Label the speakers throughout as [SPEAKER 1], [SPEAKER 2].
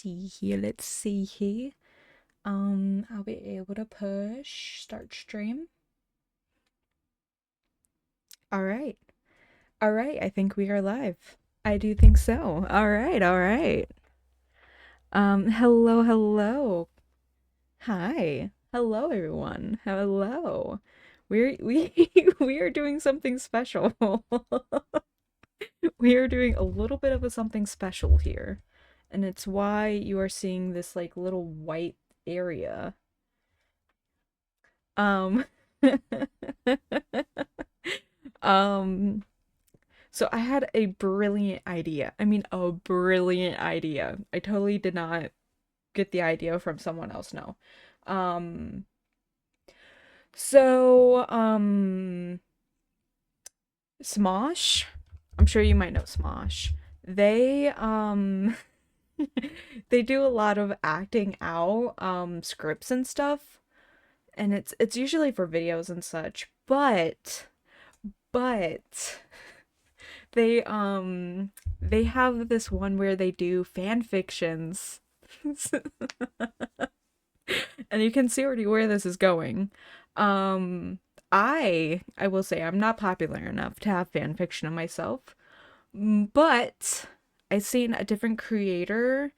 [SPEAKER 1] see here. Let's see here. I'll be able to push start stream. All right. All right. I think we are live. I do think so. All right. All right. Hello, hello. Hi. Hello, everyone. Hello. We we are doing something special. We are doing a little bit of a something special here. And it's why you are seeing this like little white area. Um um so I had a brilliant idea. I mean a brilliant idea. I totally did not get the idea from someone else, no. Um so Smosh, I'm sure you might know Smosh. They they do a lot of acting out scripts and stuff, and it's usually for videos and such, but they have this one where they do fan fictions. And you can see already where this is going. Um I will say I'm not popular enough to have fan fiction of myself, but I've seen a different creator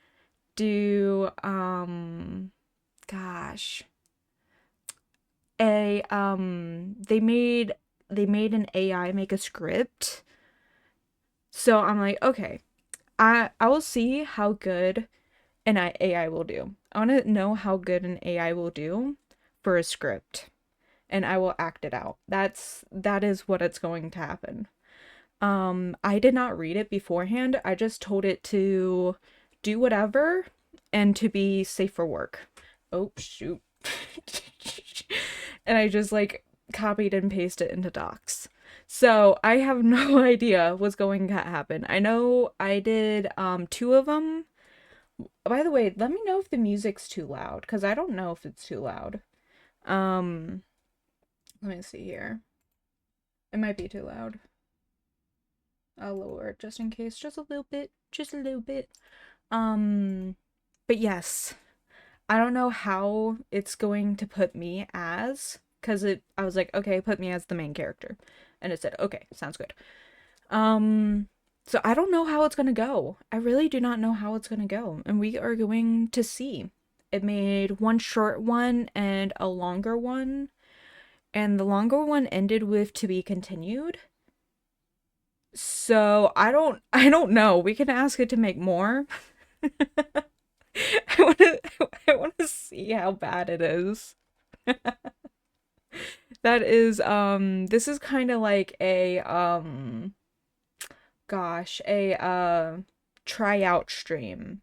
[SPEAKER 1] do gosh, a they made an AI make a script. So I'm like, okay, I will see how good AI will do. I want to know how good an AI will do for a script, and I will act it out. That is what it's going to happen. I did not read it beforehand. I just told it to do whatever and to be safe for work. Oh, shoot. And I just like copied and pasted it into docs. So I have no idea what's going to happen. I know I did two of them. By the way, let me know if the music's too loud, because I don't know if it's too loud. Um, Let me see here. It might be too loud. I'll lower it just in case, just a little bit, just a little bit. Um, but yes, I don't know how it's going to put me as, because I was like, okay, put me as the main character. And it said, okay, sounds good. Um, so I don't know how it's gonna go. I really do not know how it's gonna go. And we are going to see. It made one short one and a longer one. And the longer one ended with to be continued. So I don't know. We can ask it to make more. I want to I want to see how bad it is. That is this is kind of like a gosh, a tryout stream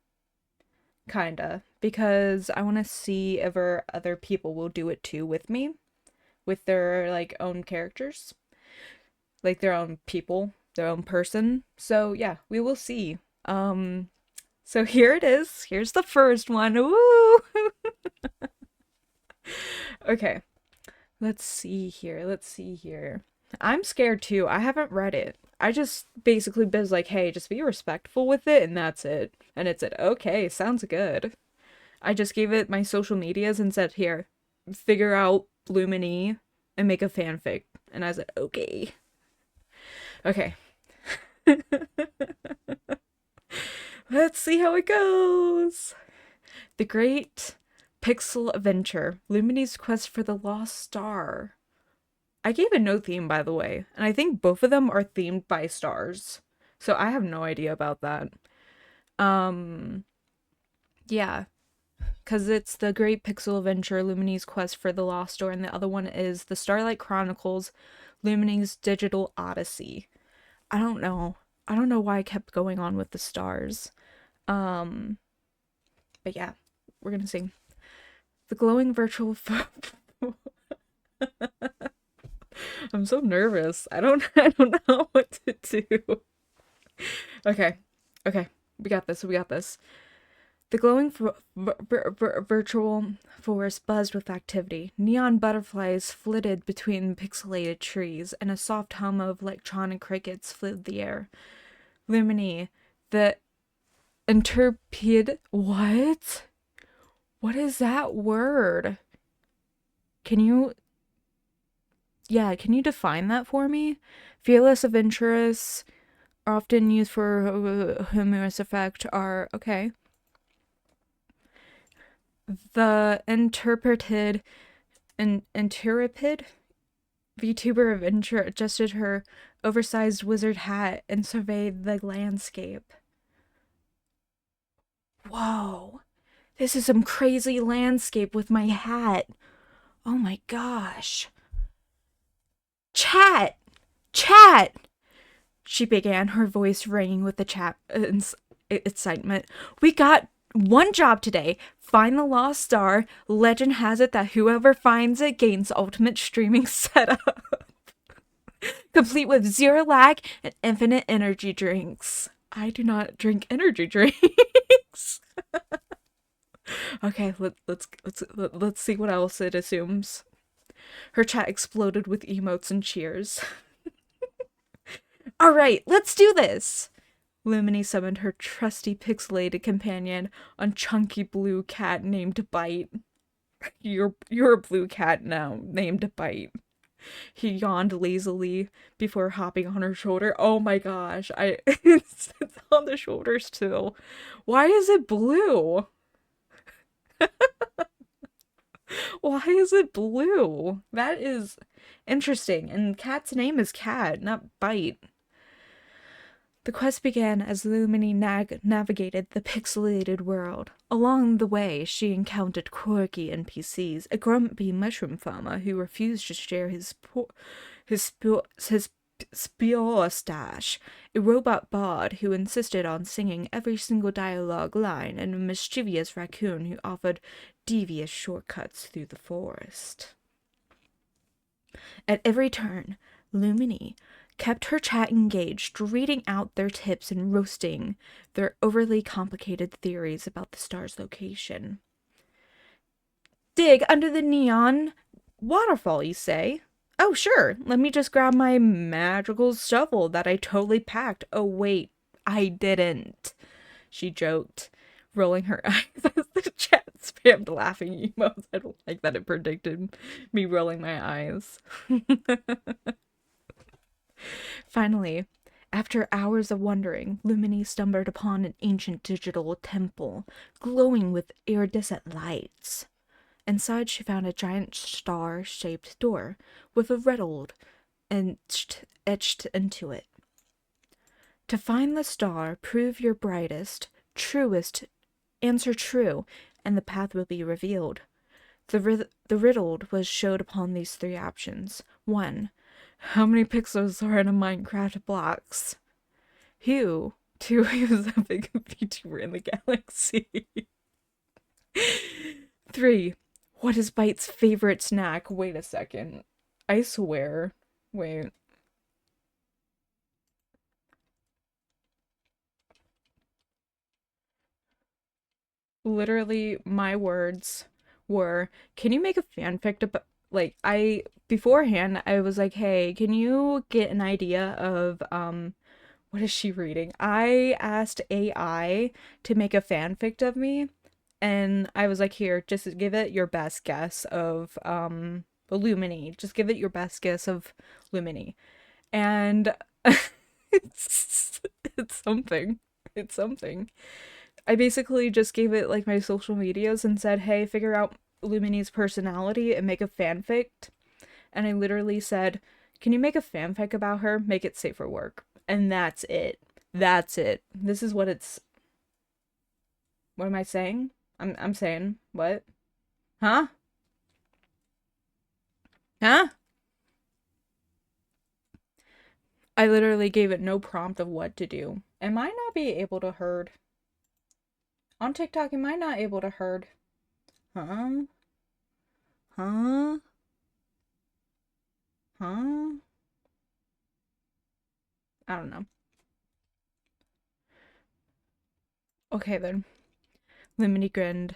[SPEAKER 1] kind of, because I want to see if other people will do it too with me with their like own characters, like their own people, their own person. So yeah, we will see. So here it is. Here's the first one. Woo! Okay. Let's see here. Let's see here. I'm scared too. I haven't read it. I just basically was like, hey, just be respectful with it, and that's it. And it said, okay, sounds good. I just gave it my social medias and said, here, figure out Luminey and make a fanfic. And I said, okay. Okay. Let's see how it goes. The Great Pixel Adventure, Luminey's Quest for the Lost Star. I gave it no theme, by the way, and I think both of them are themed by stars. So I have no idea about that. Um, yeah, because it's the Great Pixel Adventure, Luminey's Quest for the Lost Star, and the other one is the Starlight Chronicles, Luminey's Digital Odyssey. I don't know. I don't know why I kept going on with the stars. Um, but yeah, we're gonna sing. The glowing virtual I'm so nervous. I don't know what to do. Okay. Okay. We got this. We got this. The glowing virtual forest buzzed with activity. Neon butterflies flitted between pixelated trees, and a soft hum of electronic crickets filled the air. Luminey, the Interpid. What? What is that word? Can you, yeah, can you define that for me? Fearless adventurous, often used for humorous effect, are okay. The interpreted and interrupted VTuber adventure adjusted her oversized wizard hat and surveyed the landscape. Whoa, this is some crazy landscape with my hat. Oh my gosh. Chat! Chat! She began, her voice ringing with the excitement. We got one job today. Find the lost star. Legend has it that whoever finds it gains ultimate streaming setup. Complete with zero lag and infinite energy drinks. I do not drink energy drinks. Okay, let's see what else it assumes. Her chat exploded with emotes and cheers. All right, let's do this. Luminey summoned her trusty pixelated companion, a chunky blue cat named Bite. You're a blue cat now, named Bite. He yawned lazily before hopping on her shoulder. Oh my gosh, it's on the shoulders too. Why is it blue? Why is it blue? That is interesting. And Cat's name is Cat, not Bite. The quest began as Luminey navigated the pixelated world. Along the way, she encountered quirky NPCs, a grumpy mushroom farmer who refused to share his spore stash, a robot bard who insisted on singing every single dialogue line, and a mischievous raccoon who offered devious shortcuts through the forest. At every turn, Luminey kept her chat engaged, reading out their tips and roasting their overly complicated theories about the star's location. Dig under the neon waterfall, you say? Oh, sure. Let me just grab my magical shovel that I totally packed. Oh, wait, I didn't, she joked, rolling her eyes as the chat spammed laughing emotes. I don't like that it predicted me rolling my eyes. Finally, after hours of wandering, Luminey stumbled upon an ancient digital temple, glowing with iridescent lights. Inside, she found a giant star-shaped door, with a riddle etched into it. To find the star, prove your brightest, truest, answer true, and the path will be revealed. The riddle was showed upon these three options. 1. How many pixels are in a Minecraft box? 2. Who's the biggest VTuber in the galaxy? 3. What is Bite's favorite snack? Wait a second. I swear. Wait. Literally, my words were, can you make a fanfic about, like, beforehand, I was like, hey, can you get an idea of, what is she reading? I asked AI to make a fanfic of me, and I was like, here, just give it your best guess of, Luminey. Just give it your best guess of Luminey. And it's something. It's something. I basically just gave it like my social medias and said, hey, figure out Luminey's personality and make a fanfic. And I literally said, can you make a fanfic about her? Make it safe for work. And that's it. That's it. This is what it's... What am I saying? I'm saying, what? Huh? Huh? I literally gave it no prompt of what to do. Am I not be able to herd? On TikTok, am I not able to herd? Huh? Huh? Huh? I don't know. Okay then. Luminey grinned.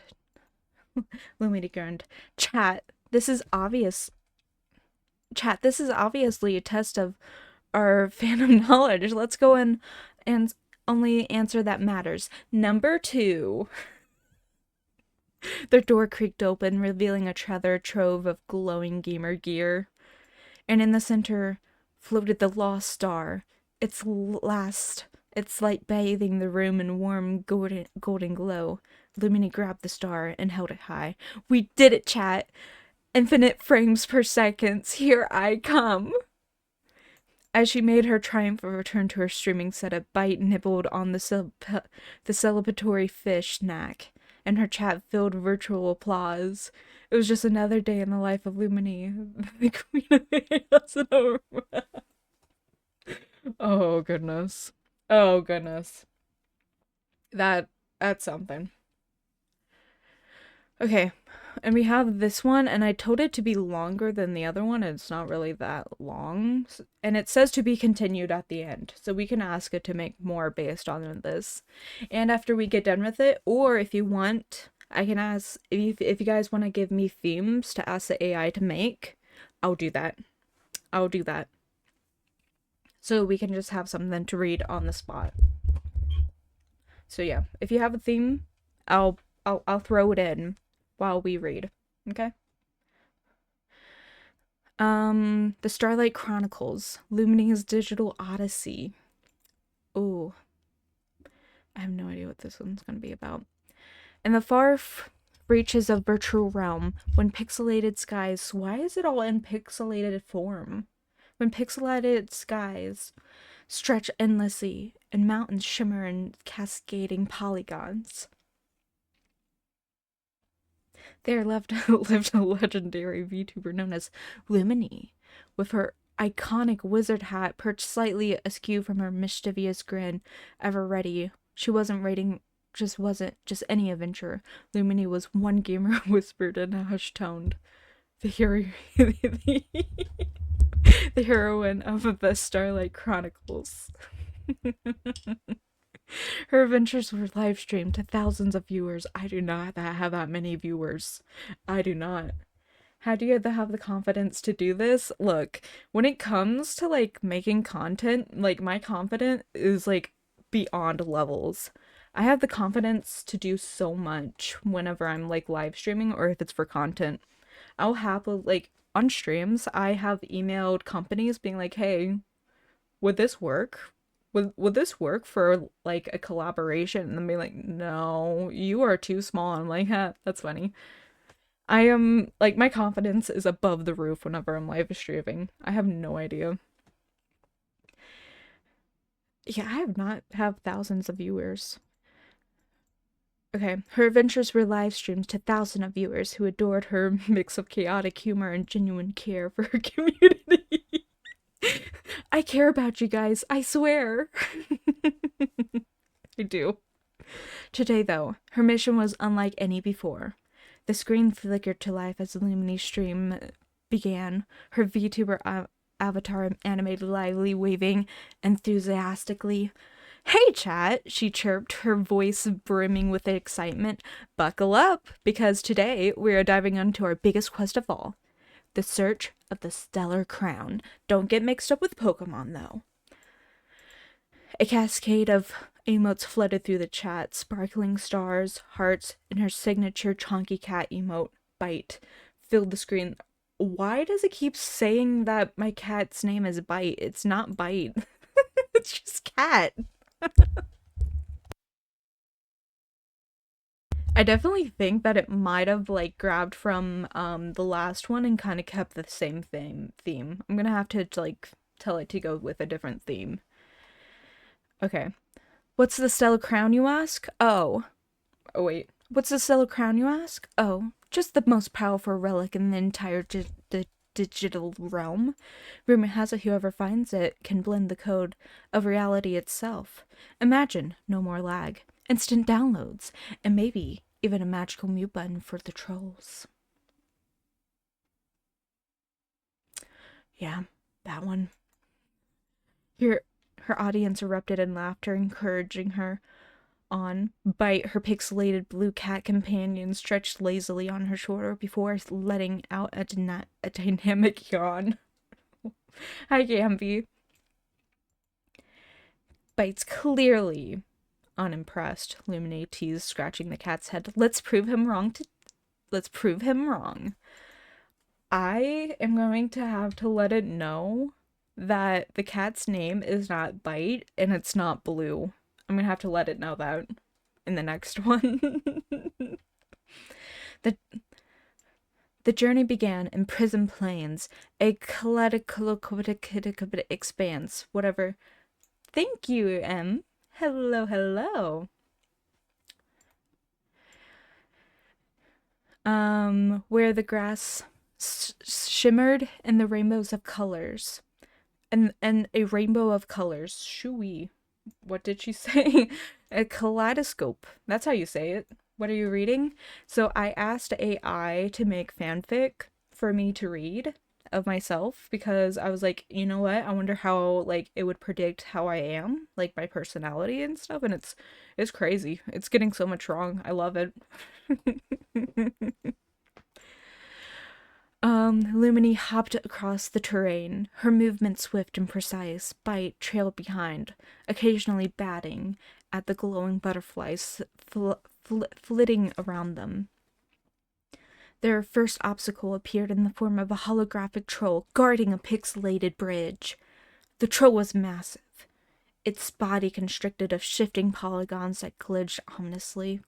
[SPEAKER 1] Luminey grinned. Chat, this is obvious. Chat, this is obviously a test of our fandom knowledge. Let's go in and only answer that matters. Number 2. Their door creaked open, revealing a treasure trove of glowing gamer gear. And in the center floated the lost star, its light bathing the room in warm golden glow. Luminey grabbed the star and held it high. We did it, chat! Infinite frames per second. Here I come! As she made her triumphant return to her streaming setup, Bite nibbled on the celebratory fish snack, and her chat filled virtual applause. It was just another day in the life of Luminey, the queen of chaos and overwhelm. Oh goodness. Oh goodness. That's something. Okay, and we have this one, and I told it to be longer than the other one, and it's not really that long. And it says to be continued at the end, so we can ask it to make more based on this. And after we get done with it, or if you want, I can ask, if you guys want to give me themes to ask the AI to make, I'll do that. I'll do that. So we can just have something to read on the spot. So yeah, if you have a theme, I'll throw it in while we read. Okay? The Starlight Chronicles, Luminey's Digital Odyssey. Ooh. I have no idea what this one's gonna be about. In the far reaches of virtual realm, when pixelated skies... Why is it all in pixelated form? When pixelated skies stretch endlessly, and mountains shimmer in cascading polygons. There lived a legendary VTuber known as Luminey, with her iconic wizard hat perched slightly askew from her mischievous grin, ever ready. She wasn't just any adventure. Luminey was one gamer whispered in a hushed tone. The heroine of the Starlight Chronicles. Her adventures were live streamed to thousands of viewers. I do not have that many viewers. I do not. How do you have the confidence to do this? Look, when it comes to like making content, like my confidence is like beyond levels. I have the confidence to do so much whenever I'm like live streaming or if it's for content. I'll happily, like on streams, I have emailed companies being like, hey, would this work? Would this work for like a collaboration? And then be like, no, you are too small. I'm like, ha, that's funny. I am like, my confidence is above the roof whenever I'm live streaming. I have no idea. Yeah, I have not have thousands of viewers. Okay, her adventures were live streamed to thousands of viewers who adored her mix of chaotic humor and genuine care for her community. I care about you guys, I swear. I do. Today, though, her mission was unlike any before. The screen flickered to life as the Luminey stream began, her VTuber avatar animated lively, waving enthusiastically. Hey, chat, she chirped, her voice brimming with excitement. Buckle up, because today we are diving into our biggest quest of all. The search of the Stellar Crown. Don't get mixed up with Pokemon, though. A cascade of emotes flooded through the chat, sparkling stars, hearts, and her signature chonky cat emote, Bite, filled the screen. Why does it keep saying that my cat's name is Bite? It's not Bite. It's just cat. I definitely think that it might have like grabbed from the last one and kind of kept the same theme. I'm gonna have to like tell it to go with a different theme. Okay. What's the Stellar Crown, you ask? Oh, wait. What's the Stellar Crown, you ask? Oh, just the most powerful relic in the entire digital realm. Rumor has it whoever finds it can blend the code of reality itself. Imagine no more lag, instant downloads, and maybe even a magical mute button for the trolls. Yeah, that one. Here, her audience erupted in laughter, encouraging her on. Bite, her pixelated blue cat companion, stretched lazily on her shoulder before letting out a dynamic yawn. Hi, Gamby. Bite's clearly unimpressed. Luminey teased, scratching the cat's head. Let's prove him wrong. I am going to have to let it know that the cat's name is not Bite and it's not Blue. I'm gonna have to let it know that in the next one. the The journey began in Prison Plains, a kaleidoscopic expanse. Whatever. Thank you, M. Hello, hello. Where the grass shimmered in the rainbows of colors. And a rainbow of colors. Shooey. What did she say? A kaleidoscope. That's how you say it. What are you reading? So I asked AI to make fanfic for me to read of myself because I was like, you know what? I wonder how like it would predict how I am, like my personality and stuff, and it's crazy. It's getting so much wrong. I love it. Luminey hopped across the terrain, her movement swift and precise. Bite trailed behind, occasionally batting at the glowing butterflies flitting around them. Their first obstacle appeared in the form of a holographic troll guarding a pixelated bridge. The troll was massive, its body constricted of shifting polygons that glitched ominously.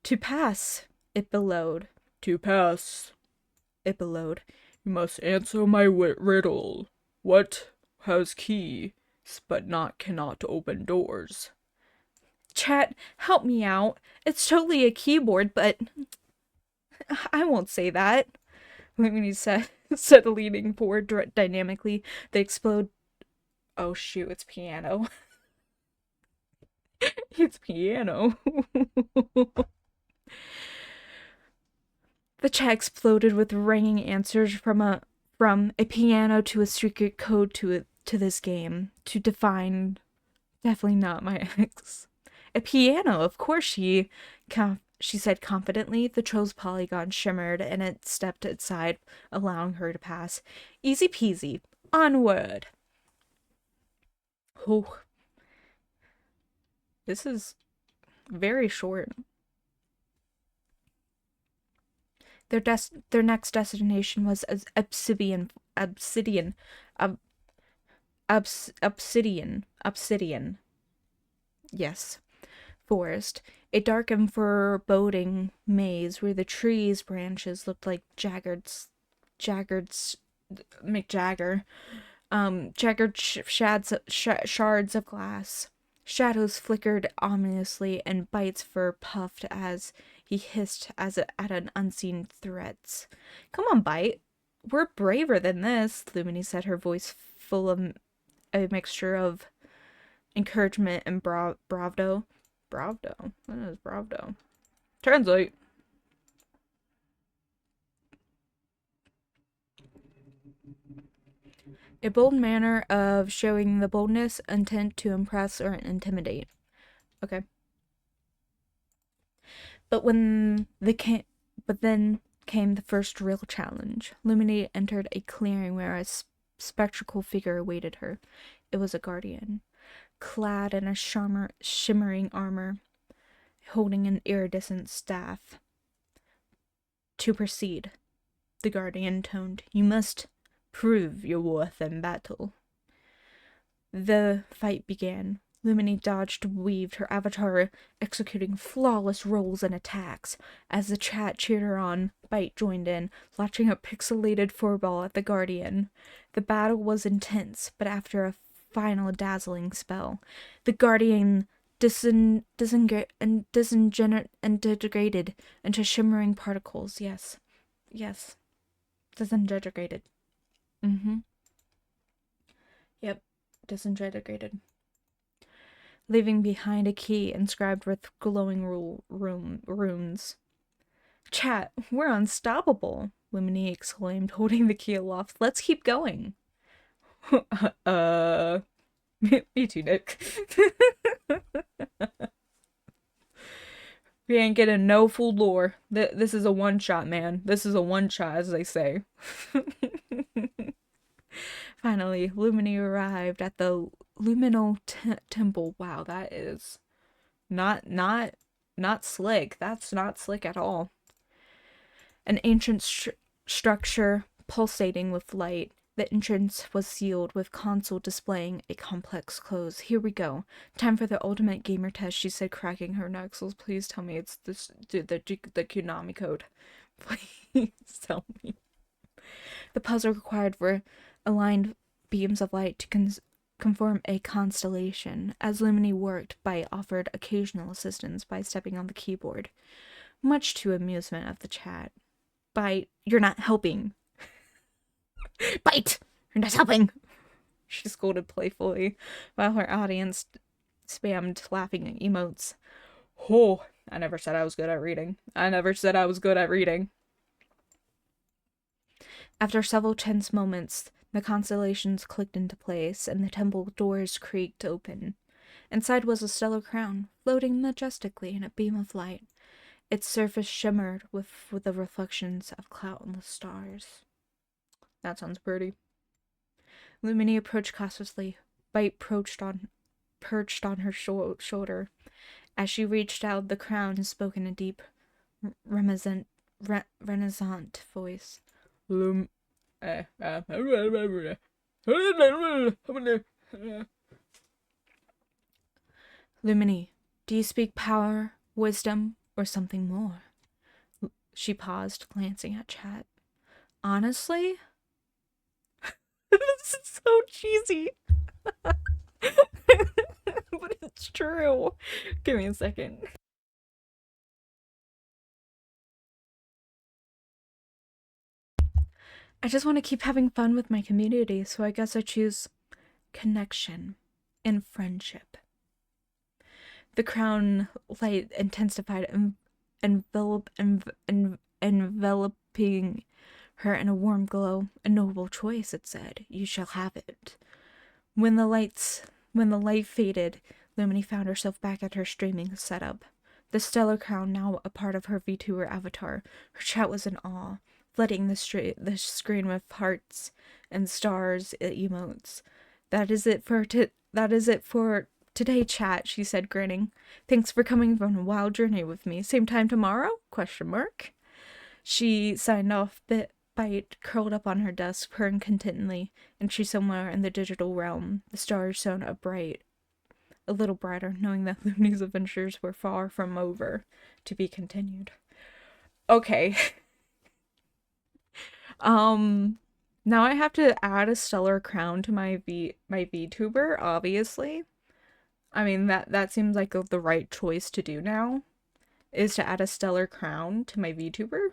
[SPEAKER 1] To pass, it bellowed. To pass, it bellowed. You must answer my riddle. What has key, but cannot open doors? Chat, help me out. It's totally a keyboard, but I won't say that. Luminey said, leaning forward dynamically. They explode. Oh shoot, it's piano. It's piano. The chat exploded with ringing answers from a piano to a secret code to this game to define. Definitely not my ex. A piano, of course, she said confidently. The troll's polygon shimmered and it stepped aside, allowing her to pass. Easy peasy. Onward. Oh. This is very short. Their next destination was Obsidian Yes. Forest, a dark and foreboding maze where the trees' branches looked like jagged shards of glass. Shadows flickered ominously, and Bite's fur puffed as he hissed at an unseen threats. Come on, Bite. We're braver than this, Luminey said, her voice full of a mixture of encouragement and bravado. Bravado? What is bravado? Translate. A bold manner of showing the boldness, intent to impress or intimidate. Okay. But then came the first real challenge. Luminey entered a clearing where a spectral figure awaited her. It was a guardian, clad in a shimmering armor, holding an iridescent staff. To proceed, the guardian toned, you must prove your worth in battle. The fight began. Luminey dodged and weaved, her avatar executing flawless rolls and attacks. As the chat cheered her on, Bite joined in, launching a pixelated furball at the guardian. The battle was intense, but after a final dazzling spell, the guardian disintegrated into shimmering particles. Yes. Disintegrated. Yep, disintegrated. Leaving behind a key inscribed with glowing runes. Chat, we're unstoppable, Luminey exclaimed, holding the key aloft. Let's keep going. Me too, Nick. We ain't getting no full lore. This is a one-shot, man. This is a one-shot, as they say. Finally, Luminey arrived at the luminal temple. Wow, that is not slick. That's not slick at all. An ancient structure pulsating with light. The entrance was sealed with console displaying a complex close. Here we go. Time for the ultimate gamer test, she said, cracking her knuckles. Please tell me it's this the Konami code. Please tell me. The puzzle required were aligned beams of light to conform a constellation. As Luminey worked, Bite offered occasional assistance by stepping on the keyboard, much to amusement of the chat. Bite, you're not helping. Bite, you're not helping, she scolded playfully, while her audience spammed laughing emotes. Oh, I never said I was good at reading. I never said I was good at reading. After several tense moments, the constellations clicked into place, and the temple doors creaked open. Inside was a stellar crown, floating majestically in a beam of light. Its surface shimmered with the reflections of countless stars. That sounds pretty. Luminey approached cautiously. Bite perched on her shoulder. As she reached out, the crown spoke in a deep, renaissance voice. Luminey, do you speak power, wisdom, or something more? She paused, glancing at chat. Honestly? This is so cheesy. But it's true. Give me a second. I just want to keep having fun with my community, so I guess I choose connection and friendship. The crown light intensified, enveloping her in a warm glow. A noble choice, it said. You shall have it. When the light faded, Luminey found herself back at her streaming setup. The stellar crown now a part of her VTuber avatar. Her chat was in awe, flooding the screen with hearts and stars emotes. That is it for today, chat, she said, grinning. Thanks for coming on a wild journey with me. Same time tomorrow? ? She signed off. Bite curled up on her desk, purring contentedly, and she somewhere in the digital realm. The stars shone a little brighter, knowing that Luminey's adventures were far from over, to be continued. Okay. Now I have to add a stellar crown to my VTuber, obviously. I mean, that seems like the right choice to do now, is to add a stellar crown to my VTuber.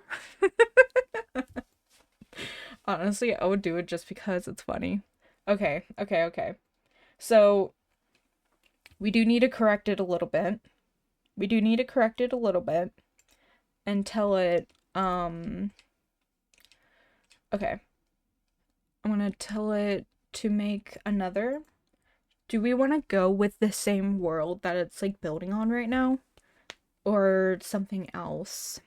[SPEAKER 1] Honestly, I would do it just because it's funny. Okay. So, we do need to correct it a little bit. And tell it, okay. I'm gonna tell it to make another. Do we want to go with the same world that it's, like, building on right now? Or something else?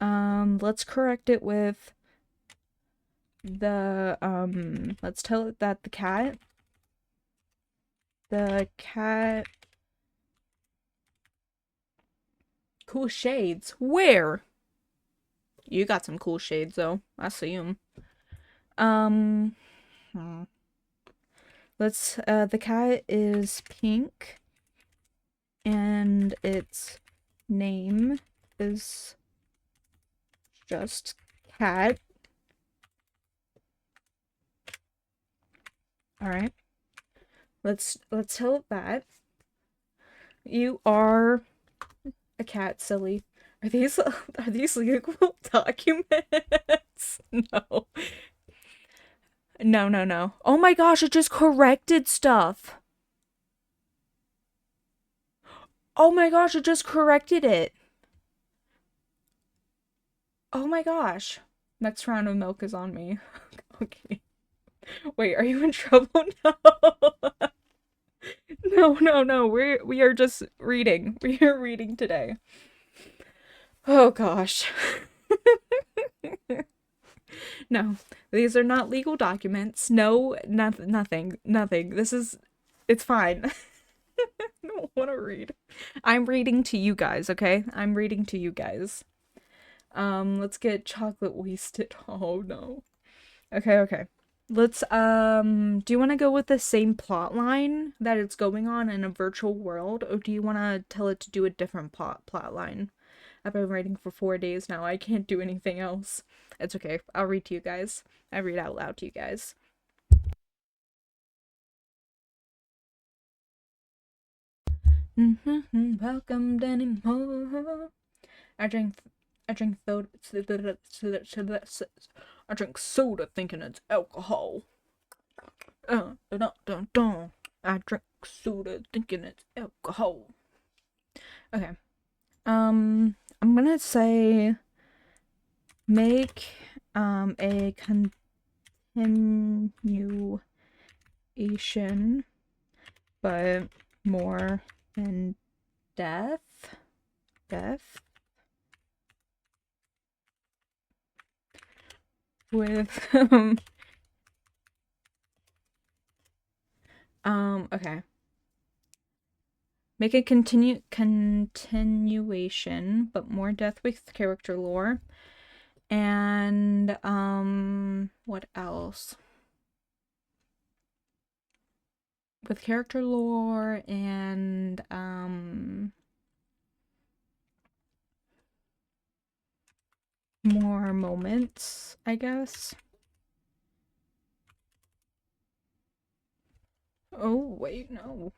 [SPEAKER 1] Let's correct it with the, let's tell it that the cat cool shades. Where? You got some cool shades, though. I see them. The cat is pink, and its name is just cat. Alright. Let's tell it that. You are a cat, silly. Are these legal documents? No. No. Oh my gosh, it just corrected stuff. Oh my gosh, it just corrected it. Oh my gosh. Next round of milk is on me. Okay. Wait, are you in trouble? No. No. We are just reading. We are reading today. Oh gosh. No, these are not legal documents. No, nothing. It's fine. I don't want to read. I'm reading to you guys, okay? I'm reading to you guys. Let's get chocolate wasted. Oh no. Okay. Let's do you want to go with the same plot line that it's going on in a virtual world, or do you want to tell it to do a different plot line? I've been writing for 4 days now. I can't do anything else. It's okay. I'll read to you guys. I read out loud to you guys. Welcome anymore. I drink I drink soda. I drink soda thinking it's alcohol. I drink soda thinking it's alcohol. Okay. I'm gonna say make a continuation, but more in depth. With okay. Make a continuation, but more depth with character lore. And what else? With character lore and more moments, I guess. Oh, wait, no.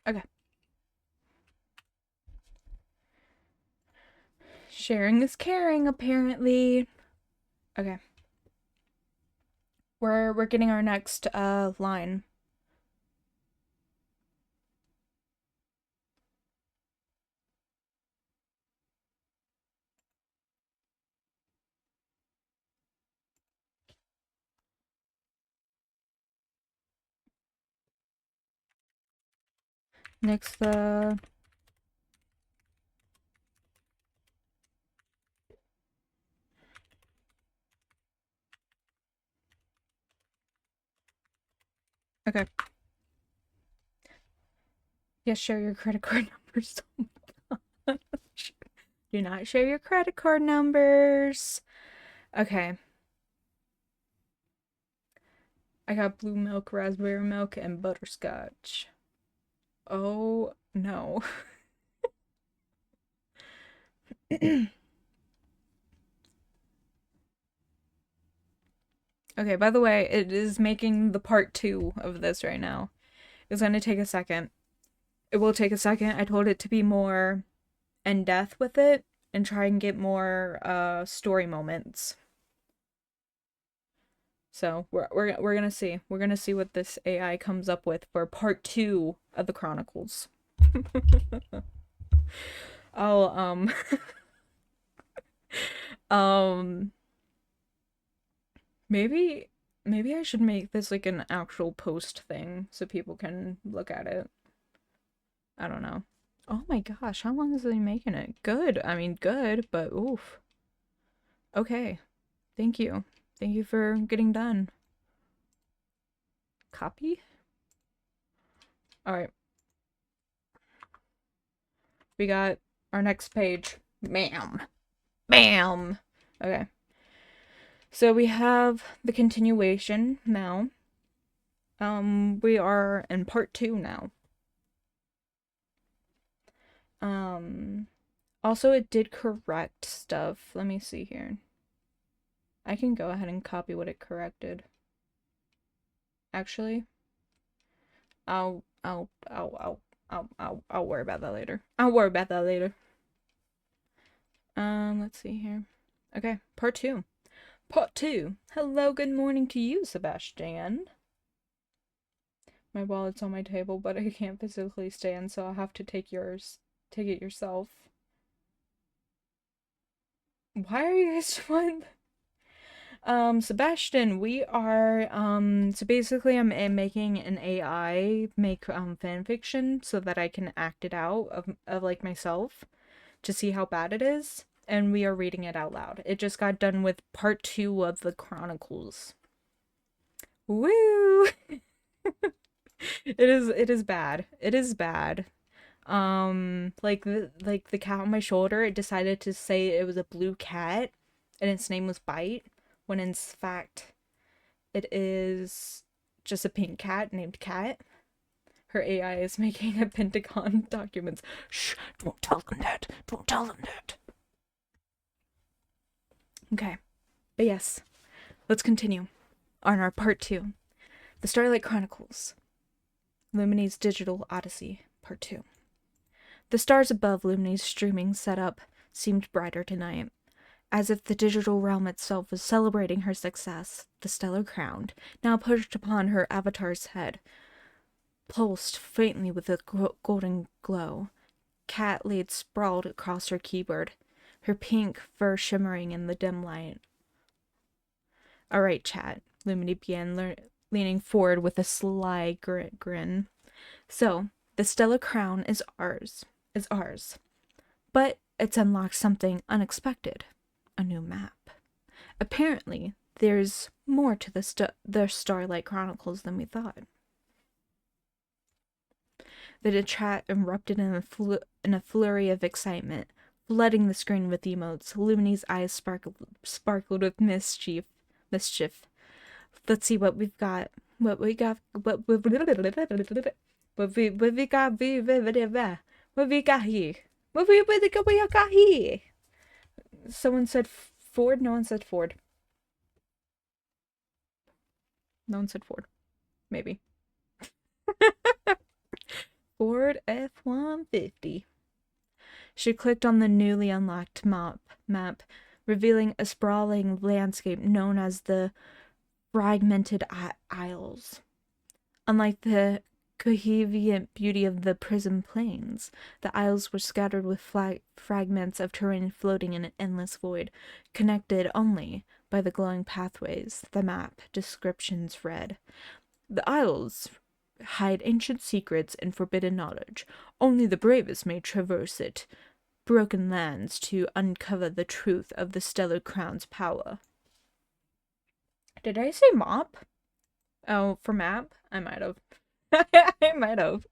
[SPEAKER 1] Okay. Sharing is caring, apparently. Okay. We're getting our next line. Next okay. Yes, share your credit card numbers. Do not share your credit card numbers. Okay. I got blue milk, raspberry milk, and butterscotch. Oh no. Okay, by the way, it is making the part 2 of this right now. It's gonna take a second. It will take a second. I told it to be more in depth with it and try and get more story moments. So we're gonna see. We're gonna see what this AI comes up with for part 2 of the Chronicles. I'll um maybe I should make this like an actual post thing so people can look at it. I don't know. Oh my gosh, how long is it making it? Good. I mean, good, but oof. Okay. Thank you. Thank you for getting done. Copy? Alright. We got our next page. Bam. Bam. Okay. So we have the continuation now. We are in part 2 now. Also it did correct stuff. Let me see here. I can go ahead and copy what it corrected. Actually, I'll worry about that later. I'll worry about that later. Let's see here. Okay, part 2. Part 2. Hello, good morning to you, Sebastian. My wallet's on my table, but I can't physically stand, so I'll have to take yours. Take it yourself. Why are you guys what? Sebastian, we are, so basically I'm making an AI make, fan fiction so that I can act it out of like myself to see how bad it is, and we are reading it out loud. It just got done with part two of the Chronicles. Woo! It is bad. It is bad. Like the cat on my shoulder, it decided to say it was a blue cat and its name was Bite, when in fact it is just a pink cat named Cat. Her AI is making a Pentagon documents. Shh, don't tell them that. Don't tell them that. Okay. But yes, let's continue on our part two. The Starlight Chronicles. Luminey's Digital Odyssey, part two. The stars above Luminey's streaming setup seemed brighter tonight. As if the digital realm itself was celebrating her success, the stellar crown, now perched upon her avatar's head, pulsed faintly with a golden glow. Cat lay sprawled across her keyboard, her pink fur shimmering in the dim light. All right, chat, Luminey began, leaning forward with a sly grin. So, the stellar crown is ours. But it's unlocked something unexpected. A new map. Apparently, there's more to the Starlight Chronicles than we thought. The chat erupted in a flurry of excitement, flooding the screen with emotes. Luminey's eyes sparkled with mischief. Let's see what we've got. What we got here. Someone said Ford. No one said Ford. No one said Ford. Maybe. Ford F-150. She clicked on the newly unlocked map, revealing a sprawling landscape known as the Fragmented Isles. Unlike the coherent beauty of the Prism Plains, the isles were scattered with fragments of terrain floating in an endless void, connected only by the glowing pathways the map descriptions read. The isles hide ancient secrets and forbidden knowledge. Only the bravest may traverse it. Broken lands to uncover the truth of the Stellar Crown's power. Did I say mop? Oh, for map? I might have. I might have.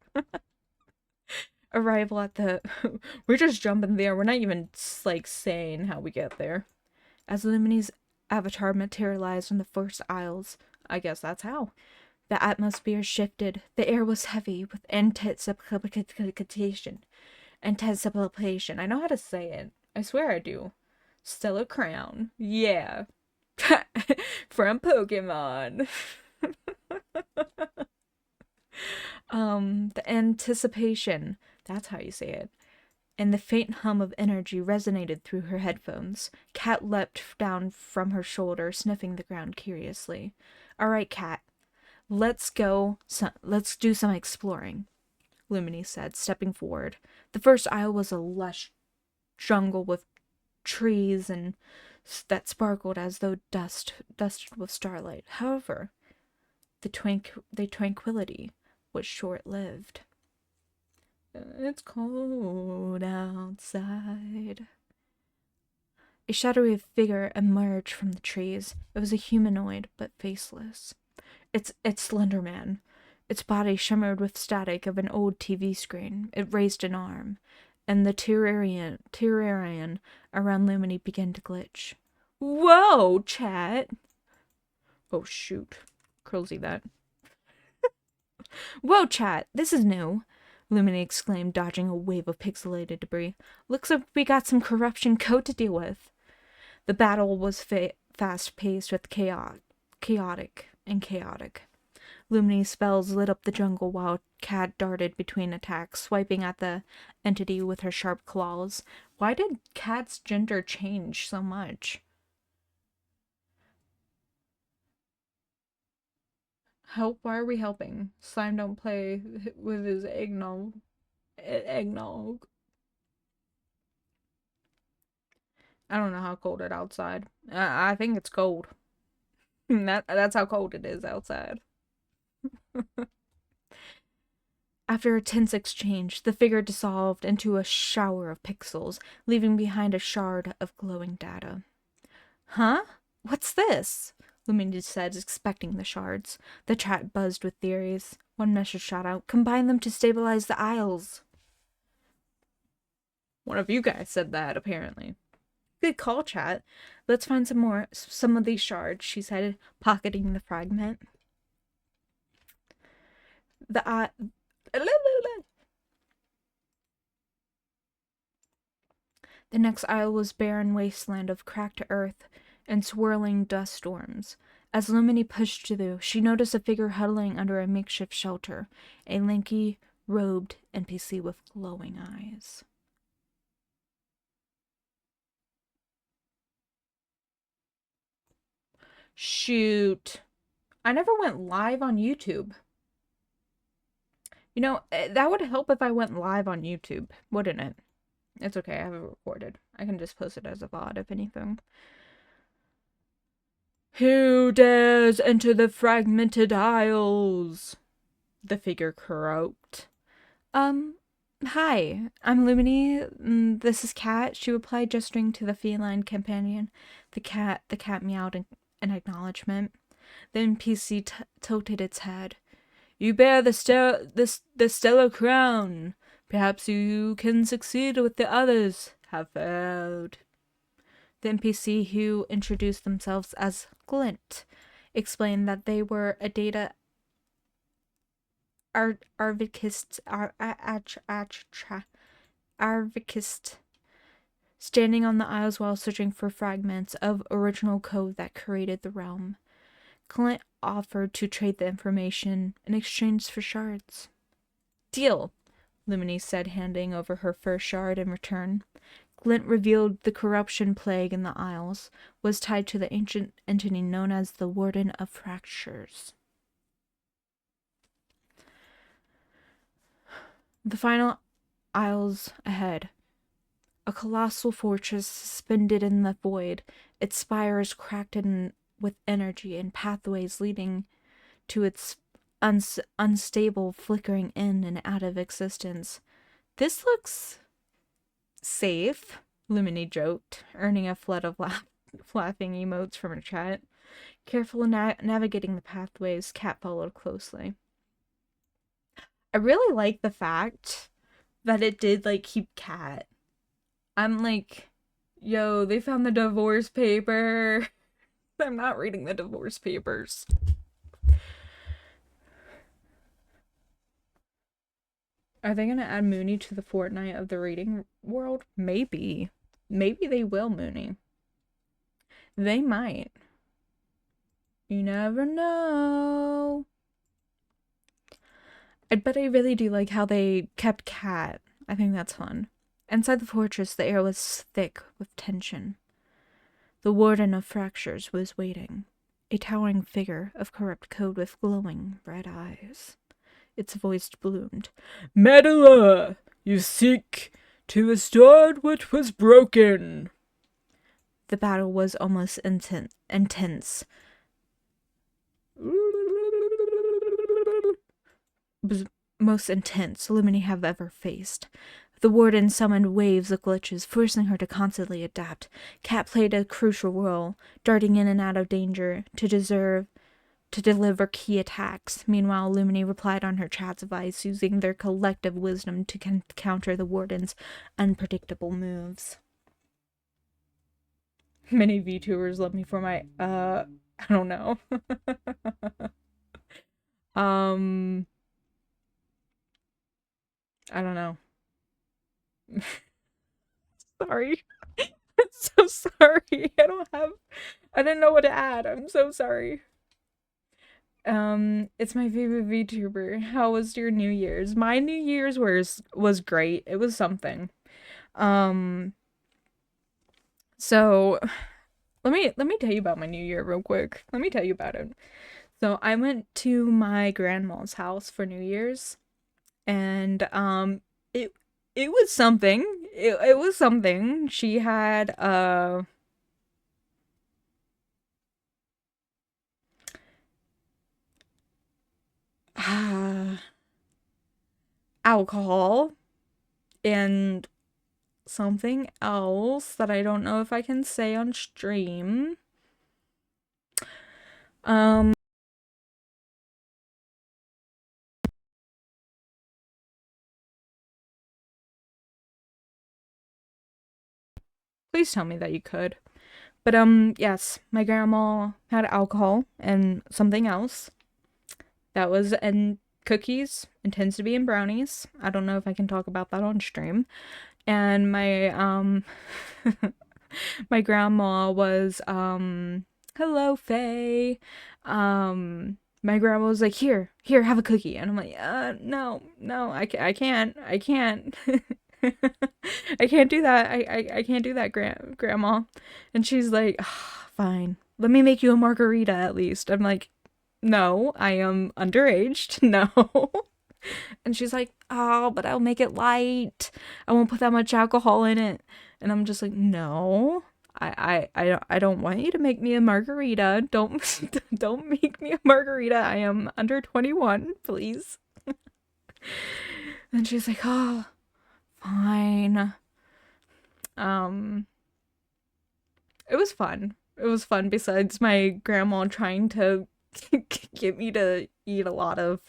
[SPEAKER 1] Arrival at the... We're just jumping there. We're not even, like, saying how we get there. As Luminey's avatar materialized on the first isles, I guess that's how. The atmosphere shifted. The air was heavy with anticipation. Anticipation. I know how to say it. I swear I do. Stellar Crown. Yeah. From Pokemon. The anticipation. That's how you say it. And the faint hum of energy resonated through her headphones. Cat leapt down from her shoulder, sniffing the ground curiously. All right, Cat. Let's do some exploring, Luminey said, stepping forward. The first isle was a lush jungle with trees and that sparkled as though dusted with starlight. However, the tranquility was short-lived. It's cold outside. A shadowy figure emerged from the trees. It was a humanoid, but faceless. It's Slenderman. Its body shimmered with static of an old TV screen. It raised an arm, and the terrarium around Luminey began to glitch. Whoa, chat! Oh, shoot. Curlsy that. Whoa, chat! This is new, Luminey exclaimed, dodging a wave of pixelated debris. Looks like we got some corruption code to deal with. The battle was fast-paced with chaotic. Luminey's spells lit up the jungle while Cat darted between attacks, swiping at the entity with her sharp claws. Why did Cat's gender change so much? Help? Why are we helping? Slime don't play with his eggnog. Eggnog. I don't know how cold it's outside. I think it's cold. That's how cold it is outside. After a tense exchange, the figure dissolved into a shower of pixels, leaving behind a shard of glowing data. Huh? What's this? Luminey said, expecting the shards. The chat buzzed with theories. One message shot out. Combine them to stabilize the isles. One of you guys said that, apparently. Good call, chat. Let's find some of these shards, she said, pocketing the fragment. The next isle was barren wasteland of cracked earth and swirling dust storms. As Luminey pushed through, she noticed a figure huddling under a makeshift shelter, a lanky, robed NPC with glowing eyes. Shoot. I never went live on YouTube. You know, that would help if I went live on YouTube, wouldn't it? It's okay, I have it recorded. I can just post it as a VOD, if anything. Who dares enter the fragmented isles? The figure croaked. Hi, I'm Luminey. This is Cat, she replied, gesturing to the feline companion. The cat meowed in acknowledgement. The NPC tilted its head. You bear the stellar crown. Perhaps you can succeed with the others have failed. The NPC, who introduced themselves as Glint, explained that they were a data archivist standing on the isles while searching for fragments of original code that created the realm. Glint offered to trade the information in exchange for shards. Deal, Luminey said, handing over her first shard in return. Glint revealed the corruption plague in the Isles was tied to the ancient entity known as the Warden of Fractures. The final Isles ahead. A colossal fortress suspended in the void, its spires cracked with energy and pathways leading to its unstable flickering in and out of existence. This looks safe, Luminey joked, earning a flood of laughing emotes from her chat. Careful navigating the pathways, Cat followed closely. I really like the fact that it did, like, keep Cat. I'm like, yo, they found the divorce paper. I'm not reading the divorce papers. Are they gonna add Mooney to the Fortnite of the reading world? Maybe. Maybe they will, Mooney. They might. You never know. But I really do like how they kept Cat. I think that's fun. Inside the fortress, the air was thick with tension. The Warden of Fractures was waiting, a towering figure of corrupt code with glowing red eyes. Its voice bloomed. Meddler! You seek to restore what was broken. The battle was almost intense. Was most intense Luminey have ever faced. The Warden summoned waves of glitches, forcing her to constantly adapt. Cat played a crucial role, darting in and out of danger to deliver key attacks. Meanwhile, Luminey replied on her chat's advice, using their collective wisdom to counter the Warden's unpredictable moves. Many VTubers love me for my, I don't know. I don't know. Sorry. I'm so sorry. I didn't know what to add. I'm so sorry. It's my favorite VTuber. How was your New Year's? My New Year's was great. It was something. So let me tell you about my New Year real quick. Let me tell you about it. So I went to my grandma's house for New Year's, and it was something. It was something. She had alcohol and something else that I don't know if I can say on stream. Um, please tell me that you could. But yes, my grandma had alcohol and something else. That was in cookies, intends to be in brownies. I don't know if I can talk about that on stream. And my my grandma was hello Faye. My grandma was like, here, have a cookie. And I'm like, no, I can't. I can't do that. I can't do that, grandma. And she's like, fine. Let me make you a margarita at least. I'm like, no, I am underage. No. And she's like, oh, but I'll make it light. I won't put that much alcohol in it. And I'm just like, no. I don't want you to make me a margarita. Don't make me a margarita. I am under 21, please. And she's like, oh, fine. Um, it was fun. It was fun besides my grandma trying to get me to eat a lot of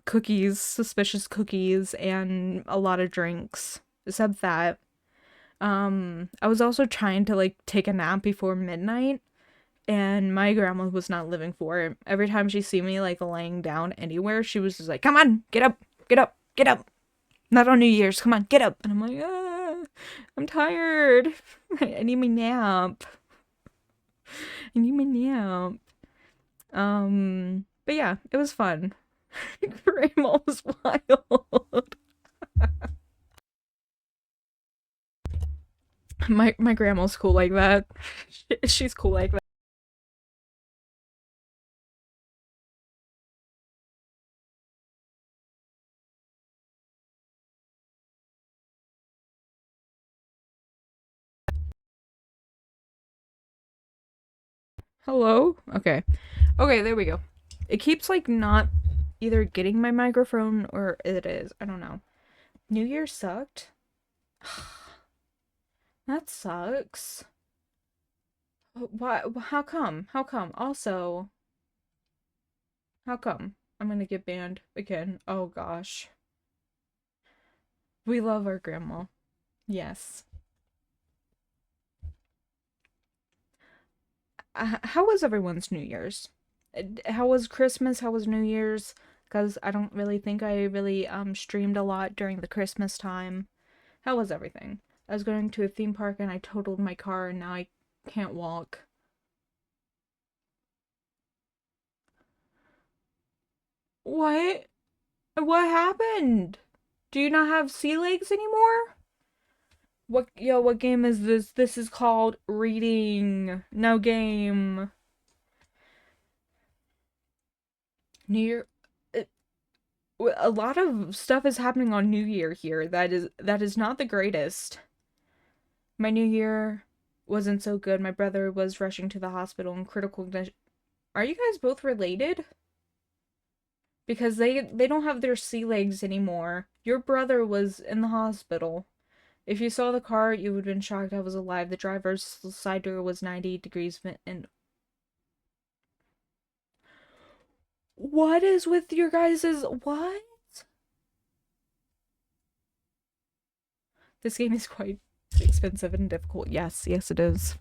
[SPEAKER 1] cookies, suspicious cookies, and a lot of drinks. Except that, I was also trying to like take a nap before midnight, and my grandma was not living for it. Every time she see me like laying down anywhere, she was just like, "Come on, get up, get up, get up." Not on New Year's. Come on, get up. And I'm like, I'm tired. I need my nap. I need my nap. But yeah, it was fun. Grandma was wild. My grandma's cool like that. She's cool like that. Hello? Okay. Okay, there we go. It keeps like not either getting my microphone or it is. I don't know. New Year sucked. That sucks. Why? How come? How come? Also, how come I'm gonna get banned again? Oh gosh. We love our grandma. Yes. How was everyone's New Year's? How was Christmas? How was New Year's? Because I don't really think I really streamed a lot during the Christmas time. How was everything? I was going to a theme park and I totaled my car and now I can't walk. What? What happened? Do you not have sea legs anymore? What game is this? This is called reading. No game. New Year. A lot of stuff is happening on New Year here. That is not the greatest. My New Year wasn't so good. My brother was rushing to the hospital in critical condition. Are you guys both related? Because they don't have their sea legs anymore. Your brother was in the hospital. If you saw the car, you would have been shocked I was alive. The driver's side door was 90 degrees and what is with your guys's what? This game is quite expensive and difficult. Yes, yes it is.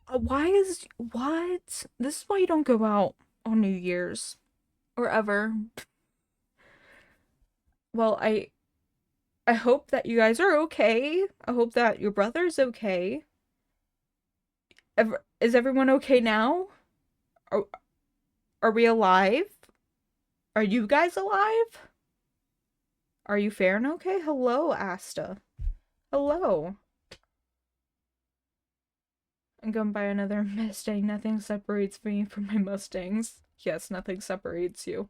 [SPEAKER 1] Why is what? This is why you don't go out on New Year's or ever. Well, I hope that you guys are okay. I hope that your brother's okay. Is everyone okay now? Are are we alive? Are you guys alive? Are you fair and okay? Hello, Asta. Hello. I'm gonna buy another Mustang. Nothing separates me from my Mustangs. Yes, nothing separates you.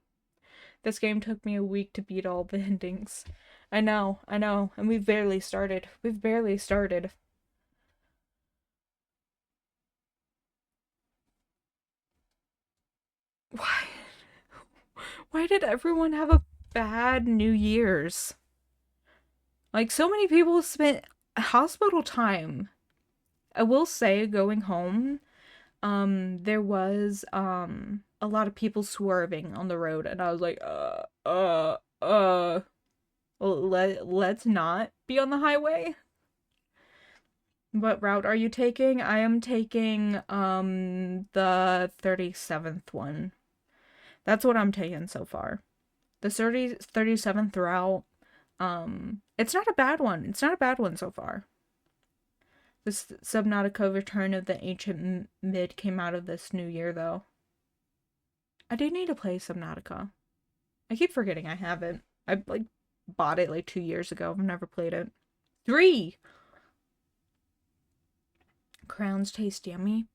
[SPEAKER 1] This game took me a week to beat all the endings. I know, and we've barely started. We've barely started. Why? Why did everyone have a bad New Year's. Like, so many people spent hospital time. I will say, going home, there was, a lot of people swerving on the road, and I was like, let's not be on the highway. What route are you taking? I am taking, the 37th one. That's what I'm taking so far. The 37th route, it's not a bad one. It's not a bad one so far. This Subnautica Return of the Ancient Mid came out of this new year, though. I do need to play Subnautica. I keep forgetting I haven't. I, like, bought it, like, 2 years ago. I've never played it. 3! Crowns taste yummy.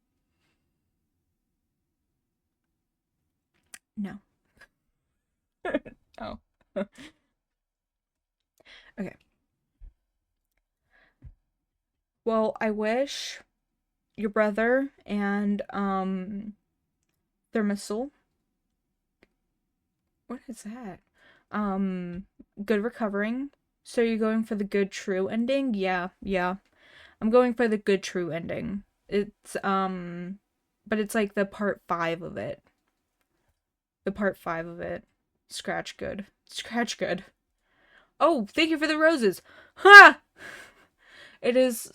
[SPEAKER 1] No. Oh. Okay. Well, I wish your brother and, Thermosol. What is that? Good recovering. So you're going for the good true ending? Yeah, yeah. I'm going for the good true ending. It's, but it's like the part 5 of it. The part 5 of it. Scratch good. Scratch good. Oh, thank you for the roses. Ha! It is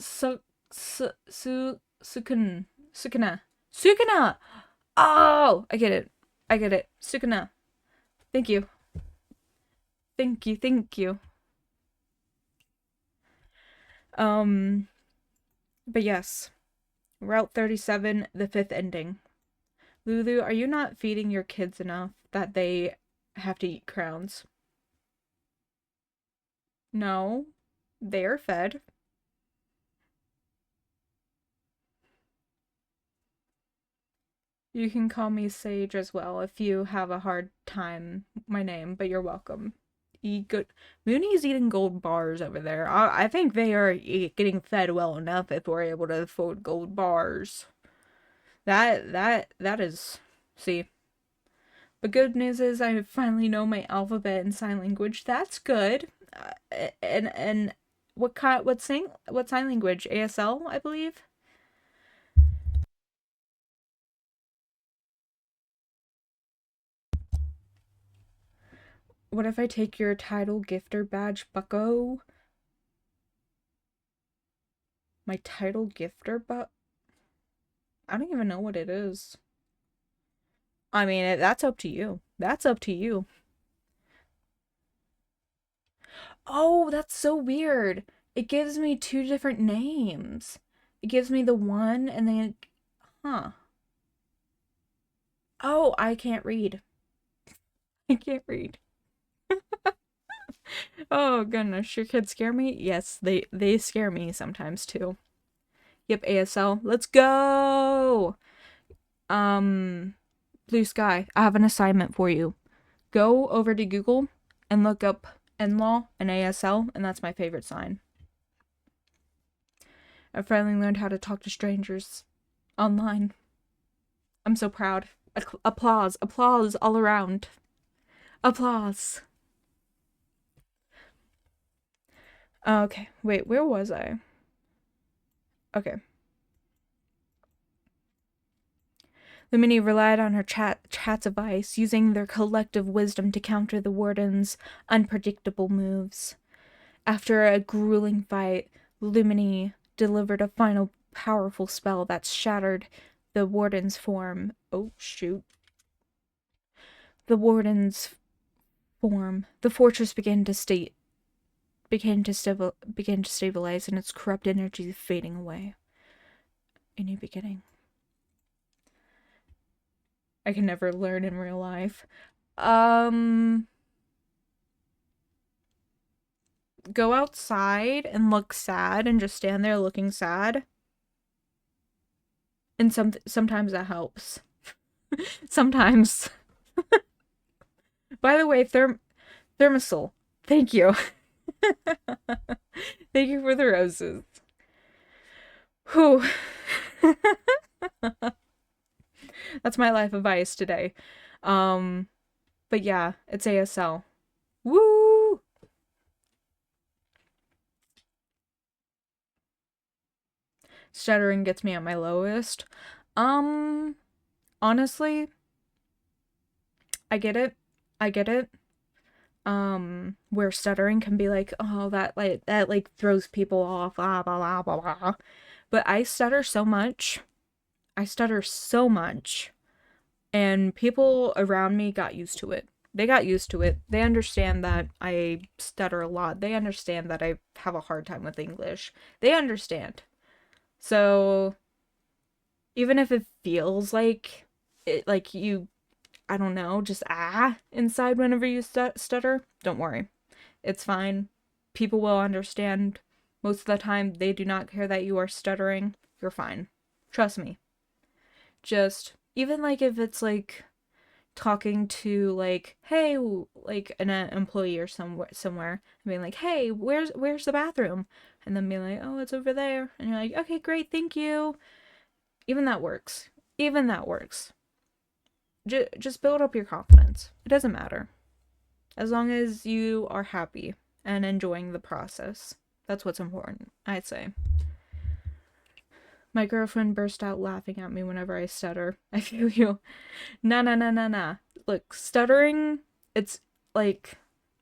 [SPEAKER 1] Sukuna. Sukuna! Oh! I get it. I get it. Sukuna. Thank you. Thank you, thank you. But yes. Route 37, the 5th ending. Lulu, are you not feeding your kids enough that they have to eat crowns? No. They are fed. You can call me Sage as well if you have a hard time my name, but you're welcome. Eat good. Mooney's eating gold bars over there. I think they are getting fed well enough if we're able to afford gold bars. That is, see. But good news is I finally know my alphabet and sign language. That's good. And what sign language? ASL, I believe. What if I take your title gifter badge, bucko? My title gifter I don't even know what it is. I mean, that's up to you. That's up to you. Oh, that's so weird. It gives me 2 different names. It gives me the one and then, huh. Oh, I can't read. I can't read. Oh goodness, your kids scare me? Yes, they scare me sometimes too. Yep, ASL. Let's go. Blue Sky, I have an assignment for you. Go over to Google and look up NLaw and ASL, and that's my favorite sign. I finally learned how to talk to strangers online. I'm so proud. Applause, applause all around. Applause. Okay, wait, where was I? Okay. Luminey relied on her chat's advice, using their collective wisdom to counter the warden's unpredictable moves. After a grueling fight, Luminey delivered a final powerful spell that shattered the warden's form. Oh, shoot. The warden's form. The fortress began to stabilize, and its corrupt energy fading away. A new beginning. I can never learn in real life. Go outside and look sad and just stand there looking sad. And sometimes that helps. Sometimes. By the way, Thermosol, thank you. Thank you for the roses. Whew. That's my life advice today. But yeah, it's ASL. Woo! Stuttering gets me at my lowest. Um, Honestly, I get it. I get it. Where stuttering can be like, oh, that throws people off, blah blah blah blah blah. But I stutter so much. I stutter so much. And people around me got used to it. They got used to it. They understand that I stutter a lot. They understand that I have a hard time with English. They understand. So even if it feels like it, like you, I don't know, just inside whenever you stutter, don't worry. It's fine. People will understand. Most of the time, they do not care that you are stuttering. You're fine. Trust me. Just, even like if it's like talking to like, hey, like an employee or somewhere, and being like, hey, where's the bathroom? And then being like, oh, it's over there. And you're like, okay, great, thank you. Even that works. Even that works. Just build up your confidence. It doesn't matter. As long as you are happy and enjoying the process. That's what's important, I'd say. My girlfriend burst out laughing at me whenever I stutter. I feel you. Nah, nah, nah, nah, nah. Look, stuttering, it's like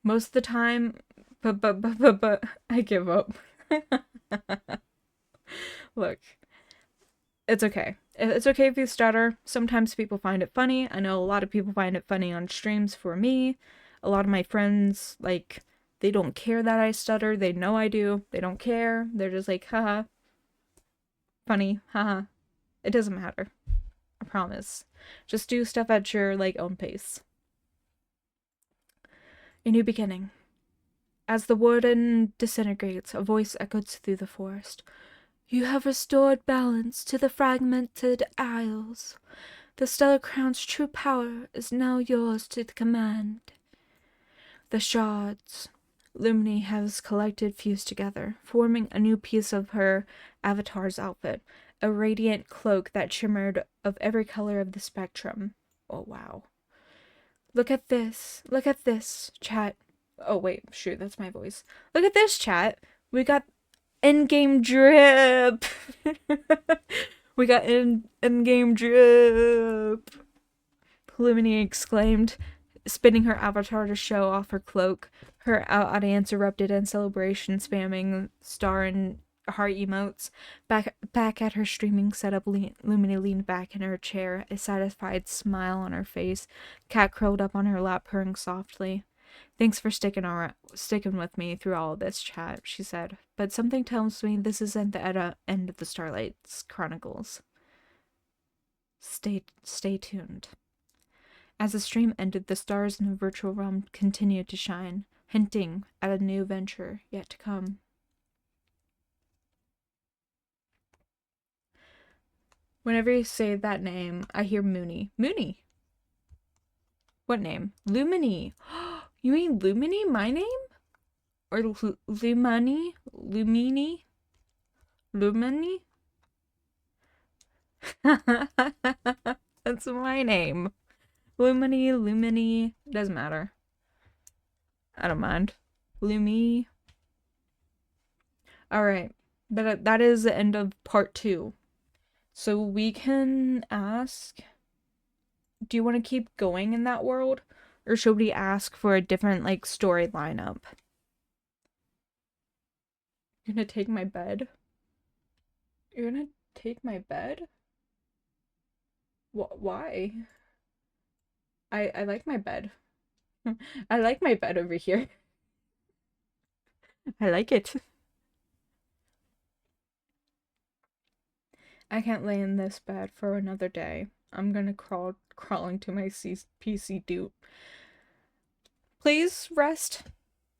[SPEAKER 1] most of the time, but, I give up. Look, it's okay. It's okay if you stutter. Sometimes people find it funny. I know a lot of people find it funny on streams for me. A lot of my friends, like, they don't care that I stutter. They know I do. They don't care. They're just like, haha, funny, haha. It doesn't matter. I promise. Just do stuff at your, like, own pace. A new beginning. As the warden disintegrates, a voice echoes through the forest. You have restored balance to the fragmented isles. The Stellar Crown's true power is now yours to command. The shards Luminey has collected fused together, forming a new piece of her avatar's outfit, a radiant cloak that shimmered of every color of the spectrum. Oh, wow. Look at this, chat. Oh, wait, shoot, that's my voice. Look at this, chat. We got in-game drip. We got in-game drip. Luminey exclaimed, spinning her avatar to show off her cloak. Her audience erupted in celebration, spamming star and heart emotes. Back at her streaming setup, Luminey leaned back in her chair, a satisfied smile on her face. Cat curled up on her lap, purring softly. Thanks for sticking with me through all of this, chat, she said. But something tells me this isn't the end of the Starlight's Chronicles. Stay tuned. As the stream ended, the stars in the virtual realm continued to shine, hinting at a new venture yet to come. Whenever you say that name, I hear Mooney. Mooney? What name? Luminey. You mean Luminey, my name? Or Lumani? Lumini? Lumini? That's my name. Luminey, doesn't matter. I don't mind. Lumi. Alright, that is the end of part 2. So we can ask, do you want to keep going in that world? Or should we ask for a different, like, story lineup? You're gonna take my bed? You're gonna take my bed? Why? I like my bed. I like my bed over here. I like it. I can't lay in this bed for another day. I'm gonna crawling to my PC dupe. Please rest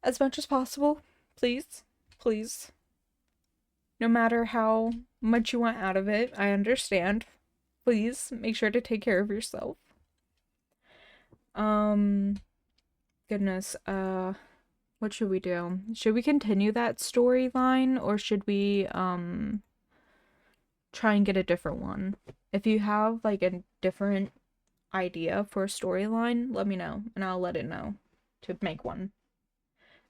[SPEAKER 1] as much as possible. Please. Please. No matter how much you want out of it, I understand. Please make sure to take care of yourself. Goodness, what should we do? Should we continue that storyline, or should we, try and get a different one? If you have, like, a different idea for a storyline, let me know, and I'll let it know to make one.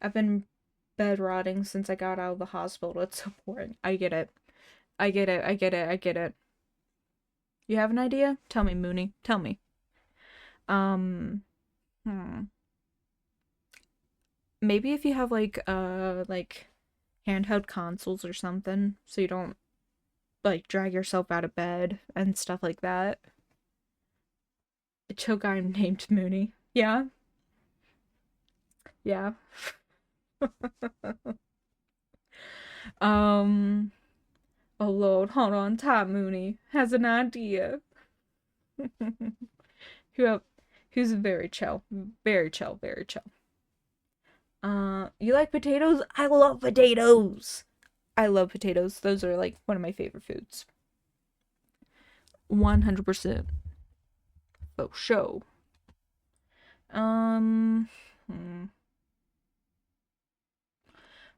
[SPEAKER 1] I've been bed rotting since I got out of the hospital. It's so boring. I get it. I get it. I get it. I get it. You have an idea? Tell me, Mooney. Tell me. Um, hmm. Maybe if you have like handheld consoles or something, so you don't like drag yourself out of bed and stuff like that. A chill guy named Mooney. Yeah, yeah. Um, oh Lord, hold on, Tom Mooney has an idea. Who who's very chill, very chill, very chill. You like potatoes? I love potatoes. I love potatoes. Those are like one of my favorite foods. 100% for sure. Um, hmm,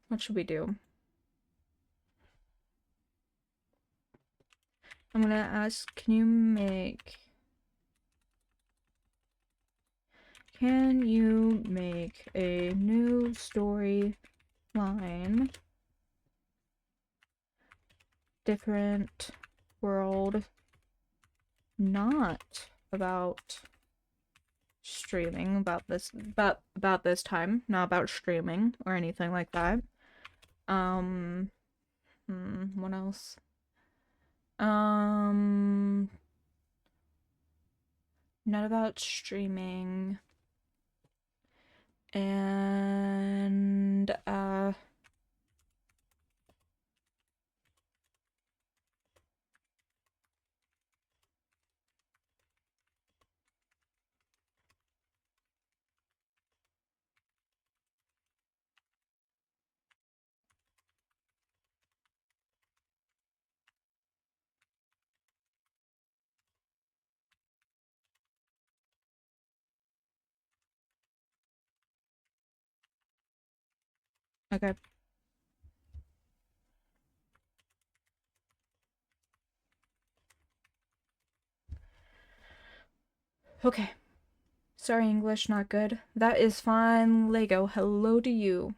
[SPEAKER 1] what should we do? I'm gonna ask, can you make a new story line, different world, not about streaming, about this time, not about streaming or anything like that. Um, what else? Um, not about streaming. And okay. Okay. Sorry, English, not good. That is fine, Lego. Hello to you.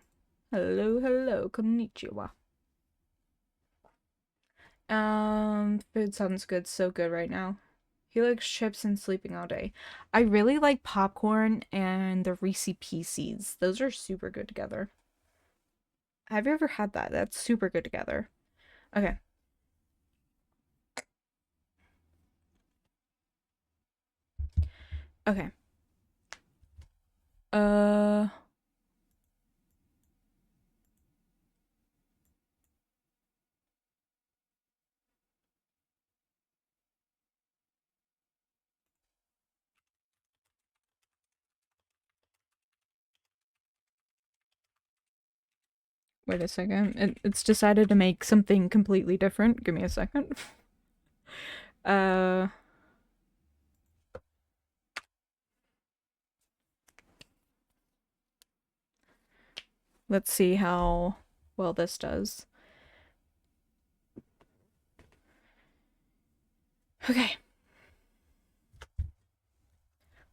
[SPEAKER 1] Hello, hello, konnichiwa. Food sounds good, so good right now. He likes chips and sleeping all day. I really like popcorn and the Reese Pieces. Those are super good together. Have you ever had that? That's super good together. Okay. Okay. Uh, Wait a second. It's decided to make something completely different. Give me a second. Uh, let's see how well this does. Okay.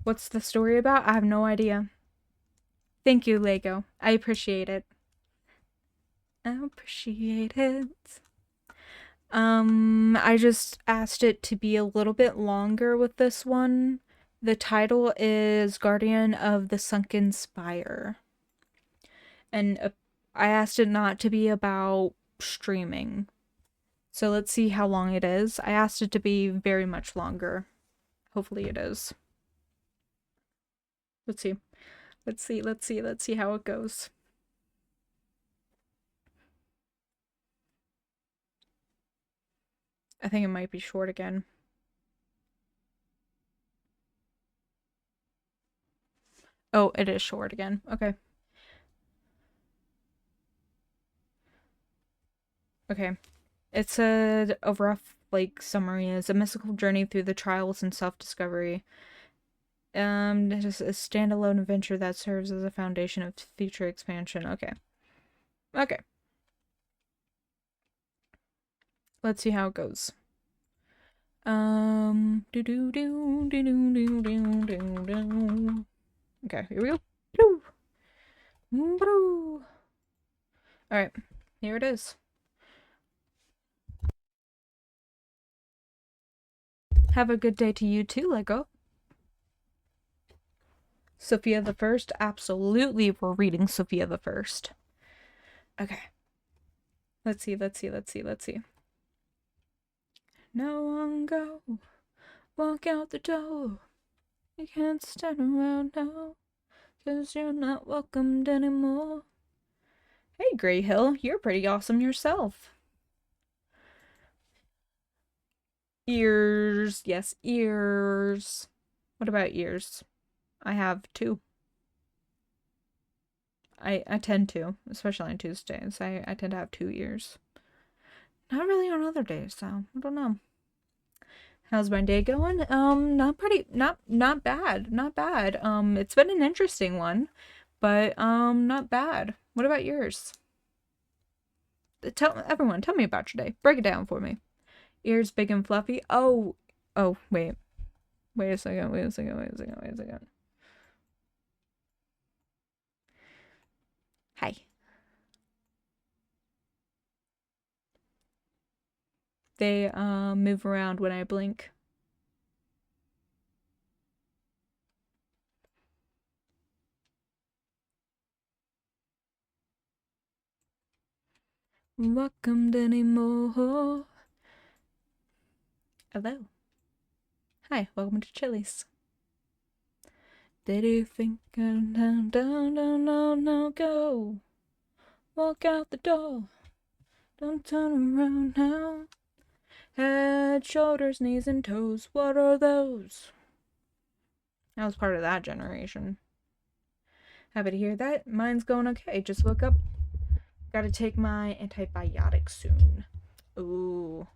[SPEAKER 1] What's the story about? I have no idea. Thank you, Lego. I appreciate it. I appreciate it. I just asked it to be a little bit longer with this one. The title is Guardian of the Sunken Spire. And I asked it not to be about streaming. So let's see how long it is. I asked it to be very much longer. Hopefully it is. Let's see. Let's see how it goes. I think it might be short again. Oh, it is short again. Okay. Okay. It's a rough like summary is a mystical journey through the trials and self-discovery. Just a standalone adventure that serves as a foundation of future expansion. Okay. Okay. Let's see how it goes. Do do do do do do do do do. Okay, here we go. Woo. All right, here it is. Have a good day to you too, Lego. Sophia the First. Absolutely, we're reading Sophia the First. Okay. Let's see. No one go. Walk out the door. You can't stand around now. 'Cause you're not welcomed anymore. Hey, Grey Hill, you're pretty awesome yourself. Ears. Yes, ears. What about ears? I have two. I tend to, especially on Tuesdays. I tend to have two ears. Not really on other days, so I don't know. How's my day going? Not bad. Not bad. It's been an interesting one, but not bad. What about yours? Tell me about your day. Break it down for me. Ears big and fluffy. Oh, wait. Wait a second. Hi. They move around when I blink. Welcomed anymore. Hello. Hi, welcome to Chili's. Did you think down, go? Walk out the door. Don't turn around now. Head, shoulders, knees, and toes. What are those? I was part of that generation. Happy to hear that. Mine's going okay. Just woke up. Gotta take my antibiotics soon. Ooh.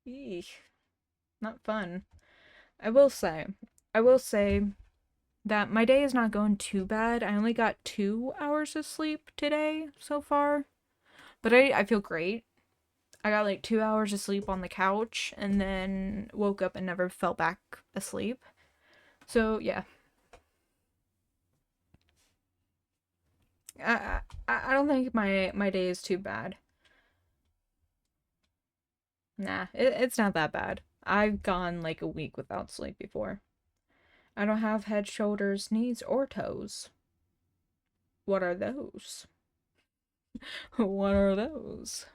[SPEAKER 1] Eesh. Not fun. I will say that my day is not going too bad. I only got 2 hours of sleep today so far. But I feel great. I got like 2 hours of sleep on the couch and then woke up and never fell back asleep. So, yeah. I don't think my day is too bad. Nah, it's not that bad. I've gone like a week without sleep before. I don't have head, shoulders, knees, or toes. What are those? What are those?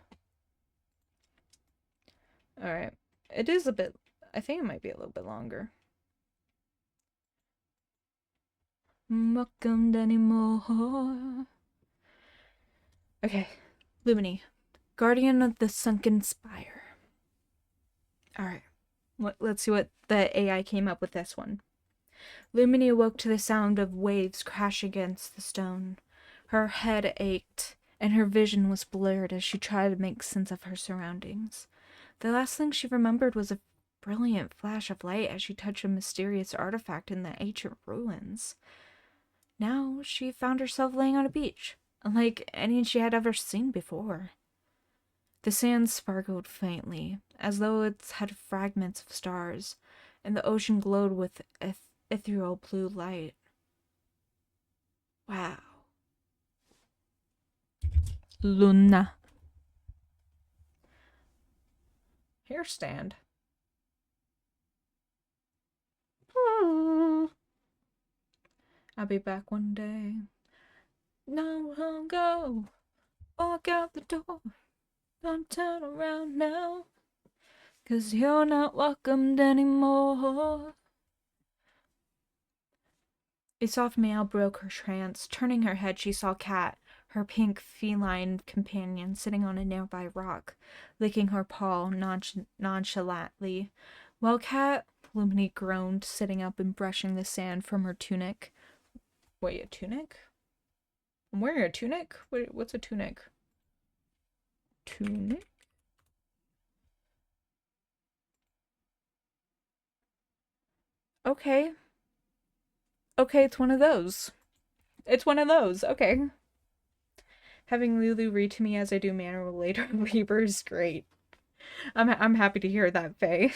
[SPEAKER 1] Alright. It is a bit... I think it might be a little bit longer. Welcomed anymore. Okay. Luminey. Guardian of the Sunken Spire. Alright. Let's see what the AI came up with this one. Luminey awoke to the sound of waves crash against the stone. Her head ached, and her vision was blurred as she tried to make sense of her surroundings. The last thing she remembered was a brilliant flash of light as she touched a mysterious artifact in the ancient ruins. Now she found herself laying on a beach, unlike any she had ever seen before. The sand sparkled faintly, as though it had fragments of stars, and the ocean glowed with ethereal blue light. Wow. Luna. Hair stand. I'll be back one day. No, I'll go. Walk out the door. Don't turn around now. 'Cause you're not welcomed anymore. A soft meow broke her trance. Turning her head, she saw Cat, her pink feline companion, sitting on a nearby rock, licking her paw nonchalantly. Well, Cat, Luminey groaned, sitting up and brushing the sand from her tunic. Wait, a tunic? I'm wearing a tunic? Wait, what's a tunic? Tunic? Okay. Okay, it's one of those. It's one of those. Okay. Having Lulu read to me as I do manual later labor is great. I'm happy to hear that, Faye.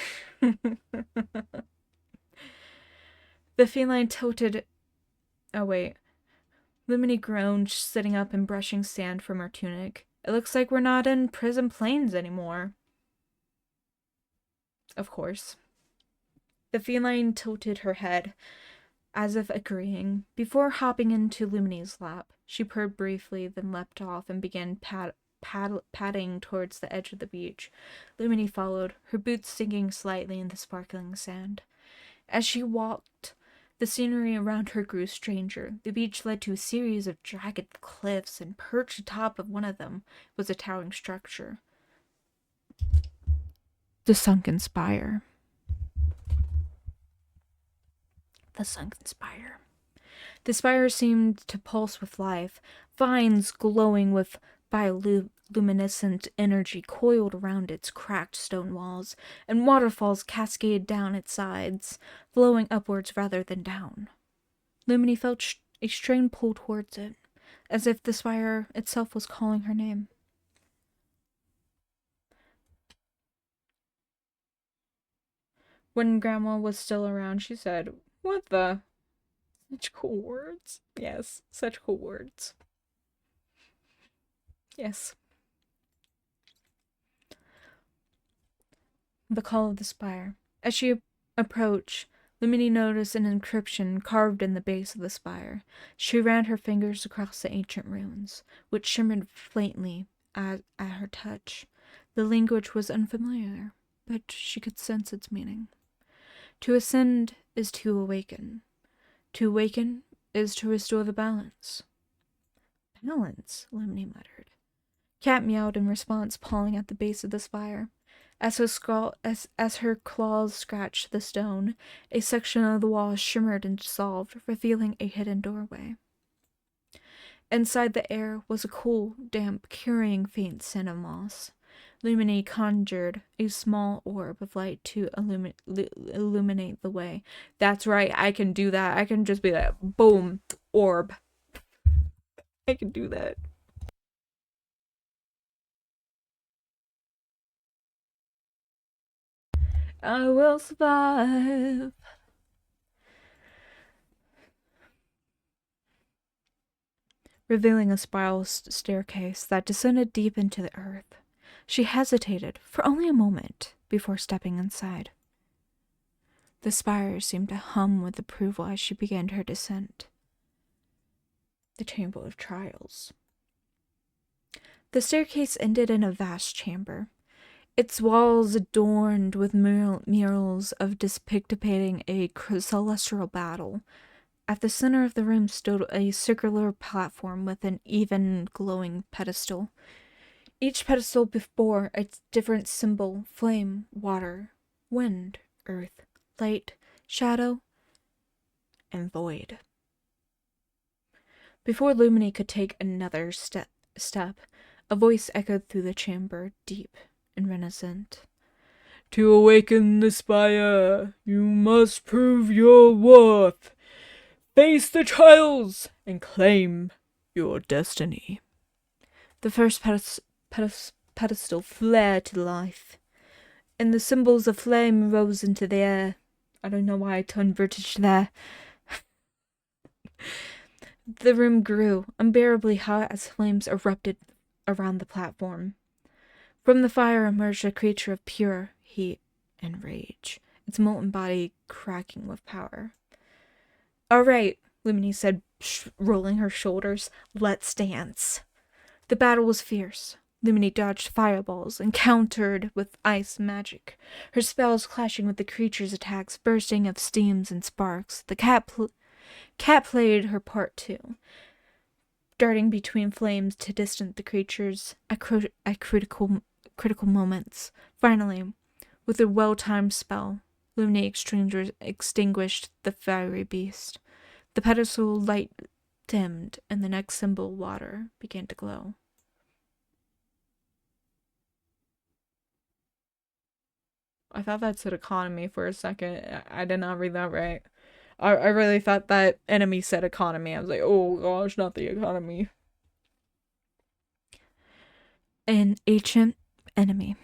[SPEAKER 1] The feline tilted Oh, wait. Luminey groaned, sitting up and brushing sand from her tunic. It looks like we're not in prison plains anymore. Of course. The feline tilted her head, as if agreeing. Before hopping into Luminey's lap, she purred briefly, then leapt off and began padding towards the edge of the beach. Luminey followed, her boots sinking slightly in the sparkling sand. As she walked, the scenery around her grew stranger. The beach led to a series of jagged cliffs, and perched atop of one of them was a towering structure. The sunken spire. The sunken spire. The spire seemed to pulse with life. Vines glowing with bioluminescent energy coiled around its cracked stone walls, and waterfalls cascaded down its sides, flowing upwards rather than down. Luminey felt a strange pull towards it, as if the spire itself was calling her name. When Grandma was still around, she said, "What the?" Such cool words. Yes, such cool words. Yes. The call of the spire. As she approached, Luminey noticed an inscription carved in the base of the spire. She ran her fingers across the ancient runes, which shimmered faintly at her touch. The language was unfamiliar, but she could sense its meaning. To ascend is to awaken. To awaken is to restore the balance. Balance, Luminey muttered. Cat meowed in response, pawing at the base of the spire. As her claws scratched the stone, a section of the wall shimmered and dissolved, revealing a hidden doorway. Inside, the air was a cool, damp, carrying faint scent of moss. Luminey conjured a small orb of light to illuminate the way. That's right, I can do that. I can just be like, boom, orb. I can do that. I will survive. Revealing a spiral staircase that descended deep into the earth. She hesitated for only a moment before stepping inside. The spire seemed to hum with approval as she began her descent. The Chamber of Trials. The staircase ended in a vast chamber, its walls adorned with murals of depicting a celestial battle. At the center of the room stood a circular platform with an even glowing pedestal. Each pedestal bore a different symbol: flame, water, wind, earth, light, shadow, and void. Before Luminey could take another step, a voice echoed through the chamber, deep and resonant. To awaken the spire, you must prove your worth. Face the trials and claim your destiny. The first pedestal flared to life, and the symbols of flame rose into the air. I don't know why I turned British there. The room grew unbearably hot as flames erupted around the platform. From the fire emerged a creature of pure heat and rage, its molten body cracking with power. "All right," Luminey said, rolling her shoulders. "Let's dance." The battle was fierce. Luminey dodged fireballs and countered with ice magic, her spells clashing with the creature's attacks, bursting of steams and sparks. The cat played her part too, darting between flames to distance the creatures at critical moments. Finally, with a well-timed spell, Luminey extinguished the fiery beast. The pedestal light dimmed, and the next symbol, water, began to glow. I thought that said economy for a second. I did not read that right. I really thought that enemy said economy. I was like, oh gosh, not the economy. An ancient enemy.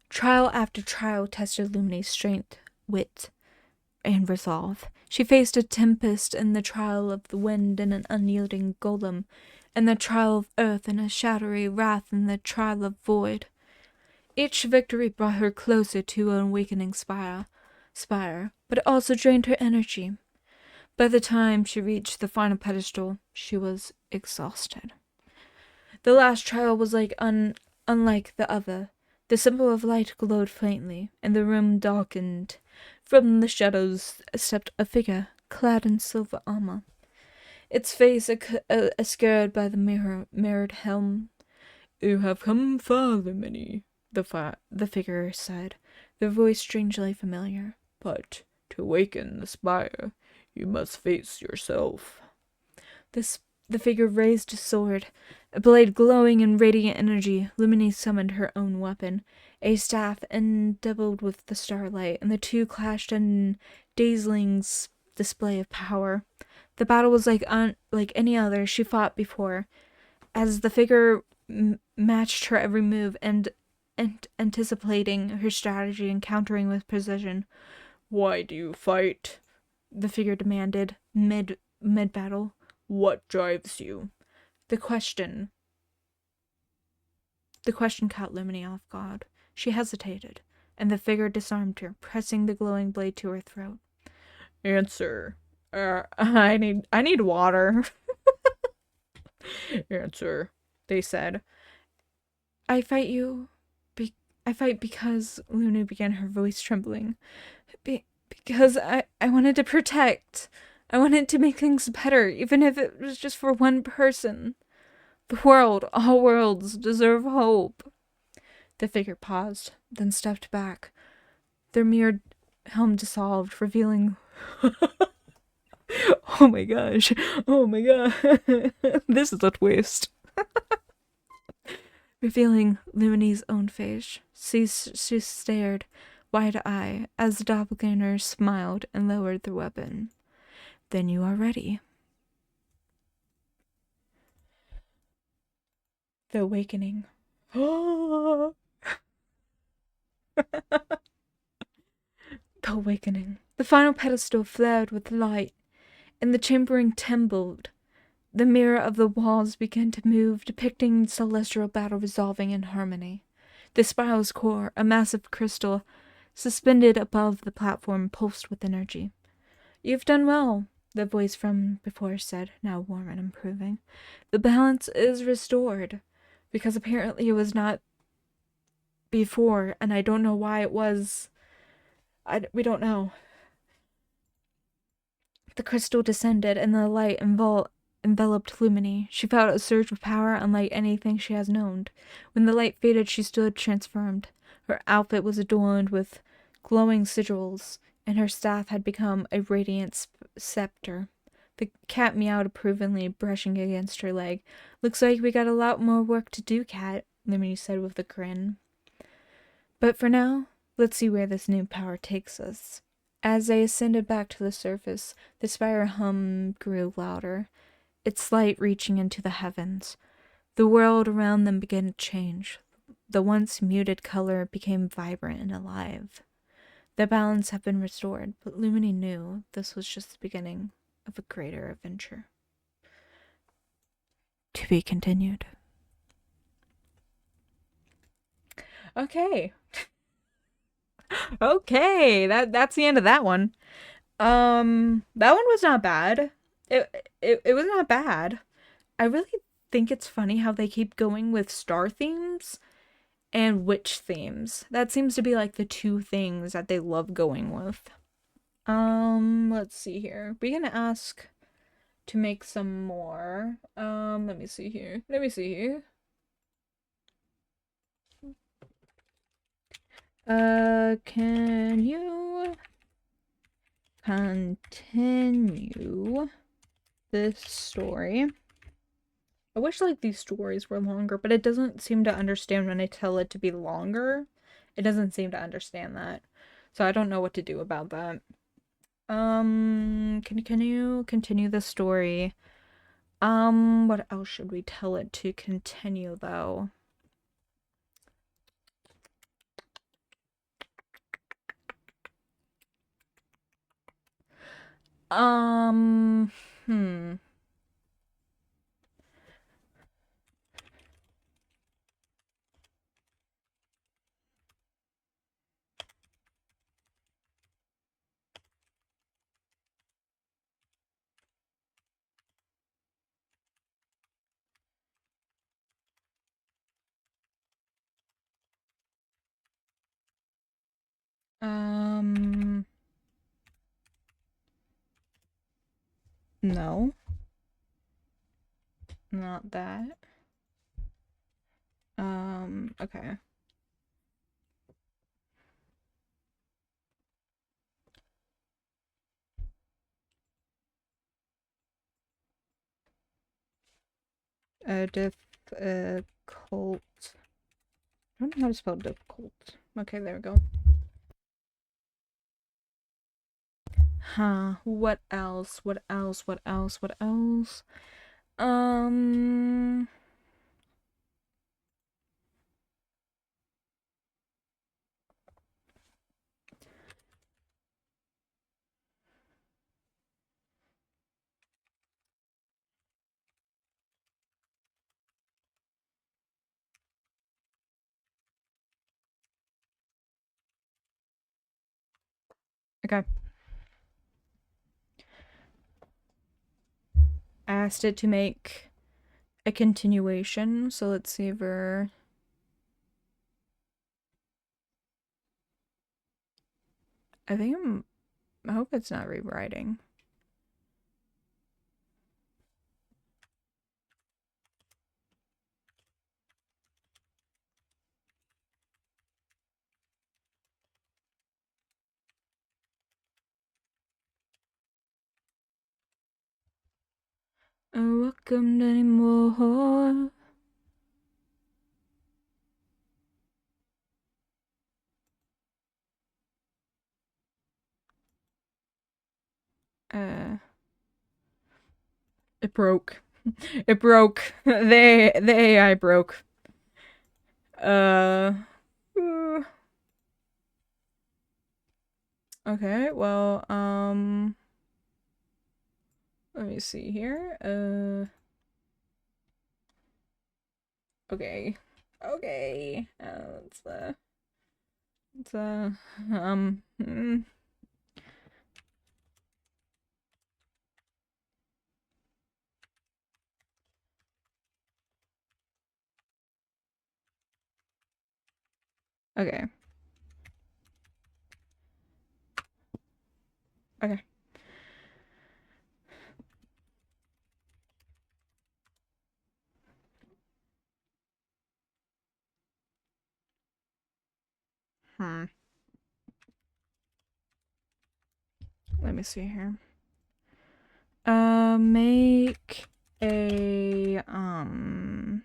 [SPEAKER 1] Trial after trial tested Luminey's strength, wit, and resolve. She faced a tempest in the trial of the wind and an unyielding golem, in the trial of earth and a shadowy wrath in the trial of void. Each victory brought her closer to an awakening spire, but it also drained her energy. By the time she reached the final pedestal, she was exhausted. The last trial was unlike the other. The symbol of light glowed faintly, and the room darkened. From the shadows stepped a figure, clad in silver armor, its face obscured by the mirrored helm. "You have come far, Luminey," the figure said, their voice strangely familiar. "But to awaken the spire, you must face yourself." The figure raised a sword, a blade glowing in radiant energy. Luminey summoned her own weapon, a staff endebbled with the starlight, and the two clashed in dazzling display of power. The battle was like any other she fought before, as the figure matched her every move and anticipating her strategy and countering with precision. "Why do you fight?" the figure demanded, mid battle. "What drives you?" The question caught Luminey off guard. She hesitated, and the figure disarmed her, pressing the glowing blade to her throat. "Answer. I need water." "Answer," they said. I fight because," Luna began, her voice trembling. Because I wanted to protect. I wanted to make things better, even if it was just for one person. The world, all worlds, deserve hope." The figure paused, then stepped back. Their mirrored helm dissolved, revealing... Oh my gosh. Oh my god. This is a twist. Revealing Luminey's own face. She stared, wide-eyed, as the doppelganger smiled and lowered the weapon. "Then you are ready." The awakening. The awakening. The final pedestal flared with light, and the chambering trembled. The mirror of the walls began to move, depicting celestial battle resolving in harmony. The spiral's core, a massive crystal, suspended above the platform, pulsed with energy. "You've done well," the voice from before said, now warm and improving. "The balance is restored, because apparently it was not before, and I don't know why it was. We don't know." The crystal descended, and the light enveloped Luminey. She felt a surge of power unlike anything she has known. When the light faded, she stood transformed. Her outfit was adorned with glowing sigils, and her staff had become a radiant scepter. The cat meowed approvingly, brushing against her leg. "Looks like we got a lot more work to do, cat," Luminey said with a grin. "But for now, let's see where this new power takes us." As they ascended back to the surface, the spire hum grew louder, its light reaching into the heavens. The world around them began to change. The once muted color became vibrant and alive. The balance had been restored, but Luminey knew this was just the beginning of a greater adventure. To be continued. Okay. Okay, that's the end of that one. That one was not bad. It was not bad. I really think it's funny how they keep going with star themes and witch themes. That seems to be like the two things that they love going with. Let's see here. We're gonna ask to make some more. Let me see here. Can you continue this story? I wish like these stories were longer, but it doesn't seem to understand when I tell it to be longer. It doesn't seem to understand that. So I don't know what to do about that. Can you continue the story? What else should we tell it to continue though? Hmm. Um, no, not that. Okay. Difficult. I don't know how to spell difficult. Okay, there we go. Huh. What else? What else? What else? What else? Um. Okay. I asked it to make a continuation, so let's see if we're. I think I hope it's not rewriting. Welcome anymore. Uh, it broke. It broke. The AI broke. Uh. Okay, well, let me see here. Okay. Okay. It's okay. Okay. Hmm. Let me see here. Make a um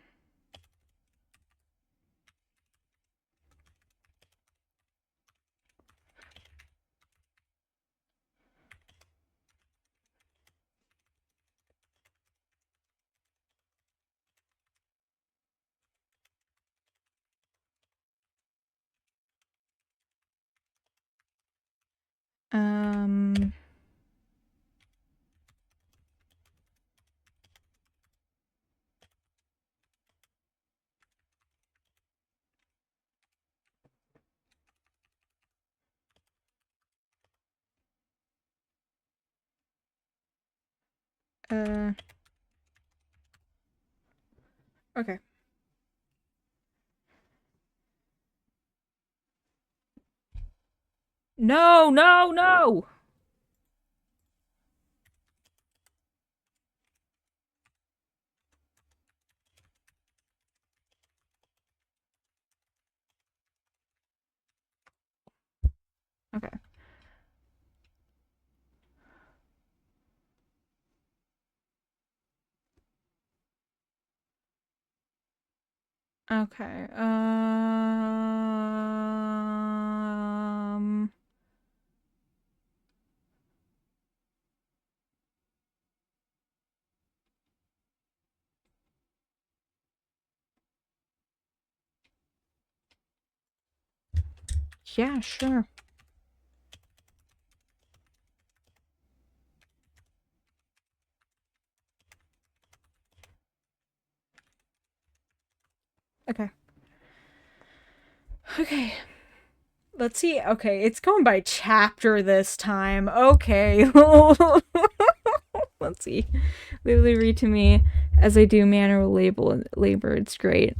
[SPEAKER 1] uh okay. No, no, no. Okay. Okay. Yeah, sure. Okay. Okay. Let's see. Okay, it's going by chapter this time. Okay. Let's see. Literally read to me as I do manual labor. It's great.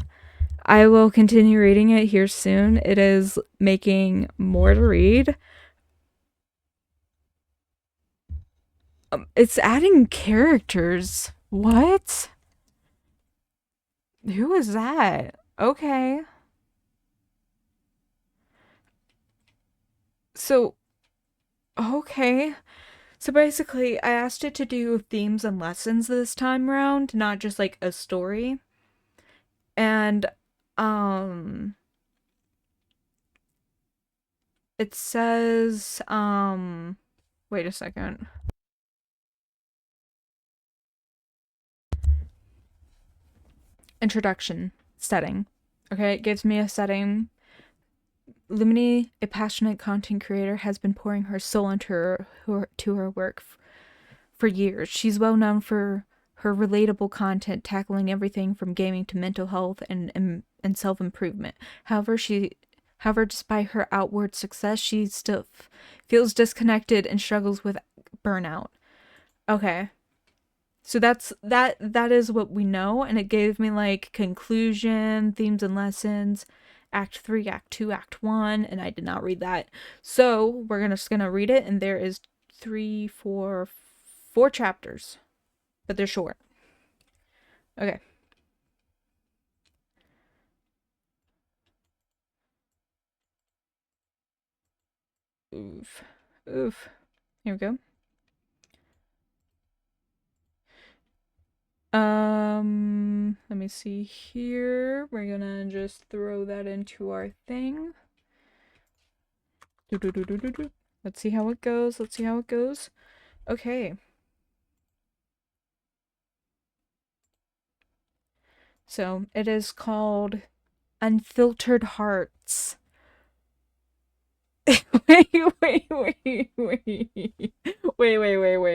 [SPEAKER 1] I will continue reading it here soon. It is making more to read. It's adding characters. What? Who is that? Okay. So, okay. So basically, I asked it to do themes and lessons this time around, not just like a story. And um it says wait a second. Introduction setting. Okay, it gives me a setting. Luminey, a passionate content creator, has been pouring her soul into her work for years. She's well known for her relatable content tackling everything from gaming to mental health and self-improvement. However, despite her outward success, she still feels disconnected and struggles with burnout. Okay. So that is what we know, and it gave me like conclusion, themes and lessons, act 3, act 2, act 1, and I did not read that. So, just going to read it, and there is 3, 4, 4 chapters, but they're short. Okay. Oof. Oof. Here we go. Let me see here. We're gonna just throw that into our thing. Let's see how it goes. Let's see how it goes. Okay. So it is called Unfiltered Hearts.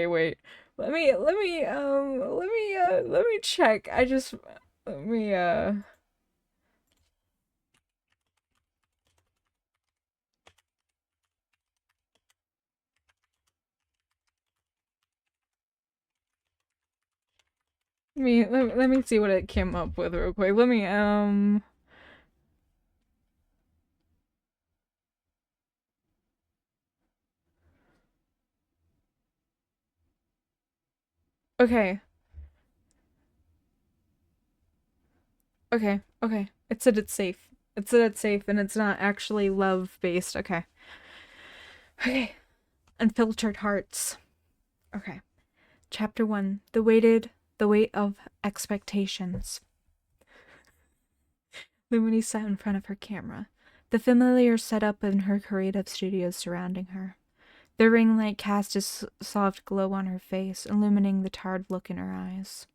[SPEAKER 1] wait. Let me check. Let me let me see what it came up with real quick. Let me okay. Okay. It said it's safe. It said it's safe and it's not actually love based. Okay. Okay. Unfiltered Hearts. Okay. Chapter 1. The weight of expectations. Luminey sat in front of her camera, the familiar setup in her creative studio surrounding her. The ring light cast a soft glow on her face, illuminating the tired look in her eyes.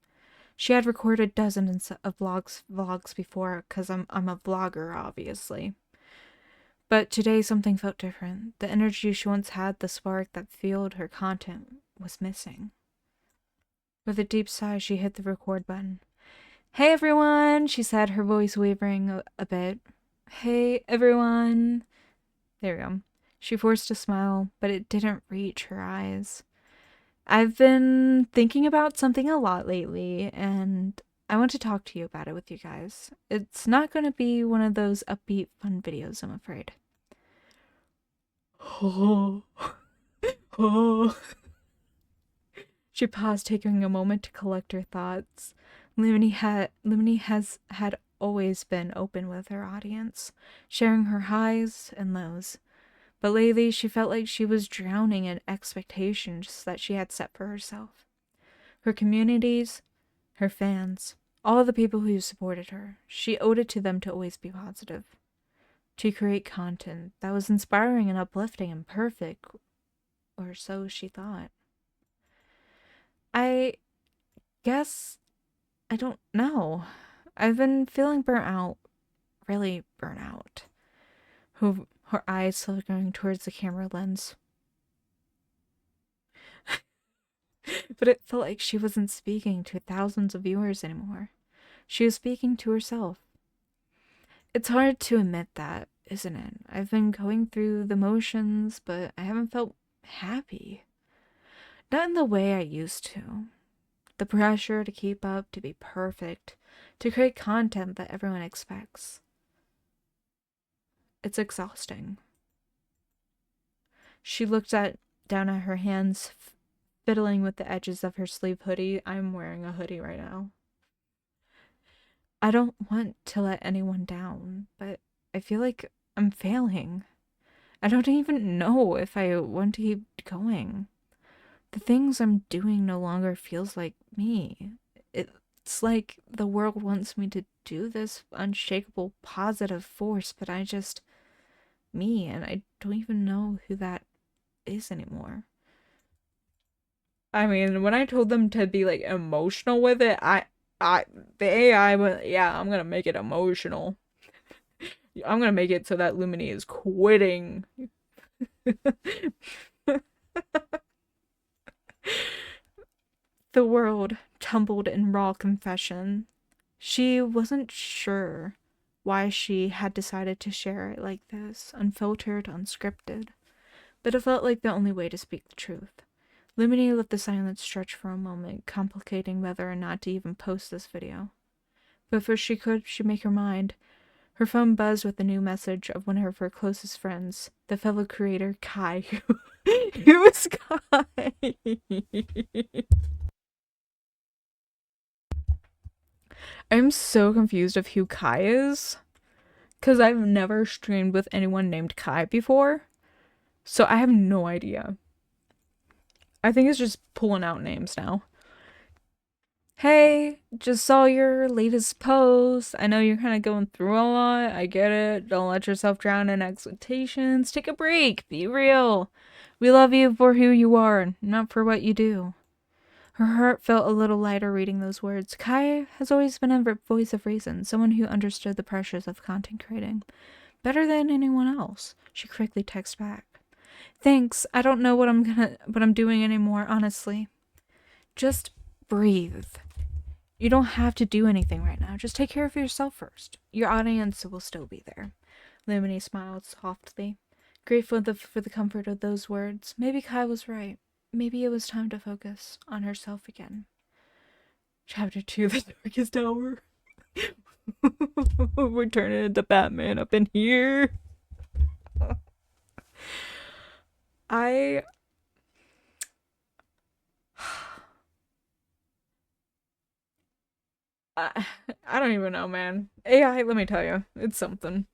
[SPEAKER 1] She had recorded dozens of vlogs before, because I'm a vlogger, obviously. But today something felt different. The energy she once had, the spark that fueled her content, was missing. With a deep sigh, she hit the record button. Hey everyone, she said, her voice wavering a bit. Hey everyone. There we go. She forced a smile, but it didn't reach her eyes. I've been thinking about something a lot lately, and I want to talk to you about it with you guys. It's not going to be one of those upbeat, fun videos, I'm afraid. Oh. Oh. She paused, taking a moment to collect her thoughts. Luminey has had always been open with her audience, sharing her highs and lows. But lately, she felt like she was drowning in expectations that she had set for herself. Her communities, her fans, all the people who supported her, she owed it to them to always be positive. To create content that was inspiring and uplifting and perfect, or so she thought. I guess I don't know. I've been feeling burnt out, really burnt out. Her eyes slowly going towards the camera lens. But it felt like she wasn't speaking to thousands of viewers anymore. She was speaking to herself. It's hard to admit that, isn't it? I've been going through the motions, but I haven't felt happy. Not in the way I used to. The pressure to keep up, to be perfect, to create content that everyone expects. It's exhausting. She looked down at her hands, fiddling with the edges of her sleeve hoodie. I'm wearing a hoodie right now. I don't want to let anyone down, but I feel like I'm failing. I don't even know if I want to keep going. The things I'm doing no longer feels like me. It's like the world wants me to do this unshakable positive force, but I just me, and I don't even know who that is anymore. I mean, when I told them to be like emotional with it, I the AI went, yeah, I'm gonna make it emotional. I'm gonna make it so that Luminey is quitting. The world tumbled in raw confession. She wasn't sure why she had decided to share it like this, unfiltered, unscripted, but it felt like the only way to speak the truth. Luminey let the silence stretch for a moment, complicating whether or not to even post this video. Before she'd make her mind. Her phone buzzed with a new message of one of her closest friends, the fellow creator Kai. Who was Kai? I'm so confused of who Kai is, because I've never streamed with anyone named Kai before, so I have no idea. I think it's just pulling out names now. Hey, just saw your latest post. I know you're kind of going through a lot. I get it. Don't let yourself drown in expectations. Take a break. Be real. We love you for who you are, not for what you do. Her heart felt a little lighter reading those words. Kai has always been a voice of reason, someone who understood the pressures of content creating better than anyone else. She quickly texted back. Thanks. I don't know what I'm doing anymore, honestly. Just breathe. You don't have to do anything right now. Just take care of yourself first. Your audience will still be there. Luminey smiled softly, grateful for the comfort of those words. Maybe Kai was right. Maybe it was time to focus on herself again. Chapter 2, The Darkest Hour. We're turning into Batman up in here. I don't even know, man. AI, let me tell you, it's something.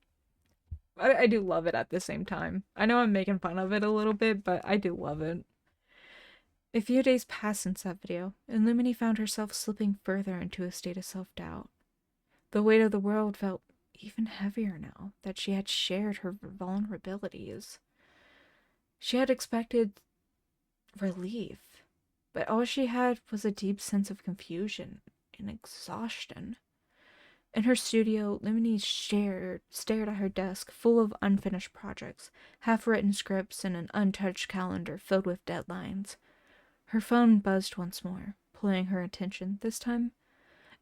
[SPEAKER 1] I do love it at the same time. I know I'm making fun of it a little bit, but I do love it. A few days passed since that video, and Luminey found herself slipping further into a state of self-doubt. The weight of the world felt even heavier now that she had shared her vulnerabilities. She had expected relief, but all she had was a deep sense of confusion and exhaustion. In her studio, Luminey stared at her desk full of unfinished projects, half-written scripts, and an untouched calendar filled with deadlines. Her phone buzzed once more, pulling her attention. This time,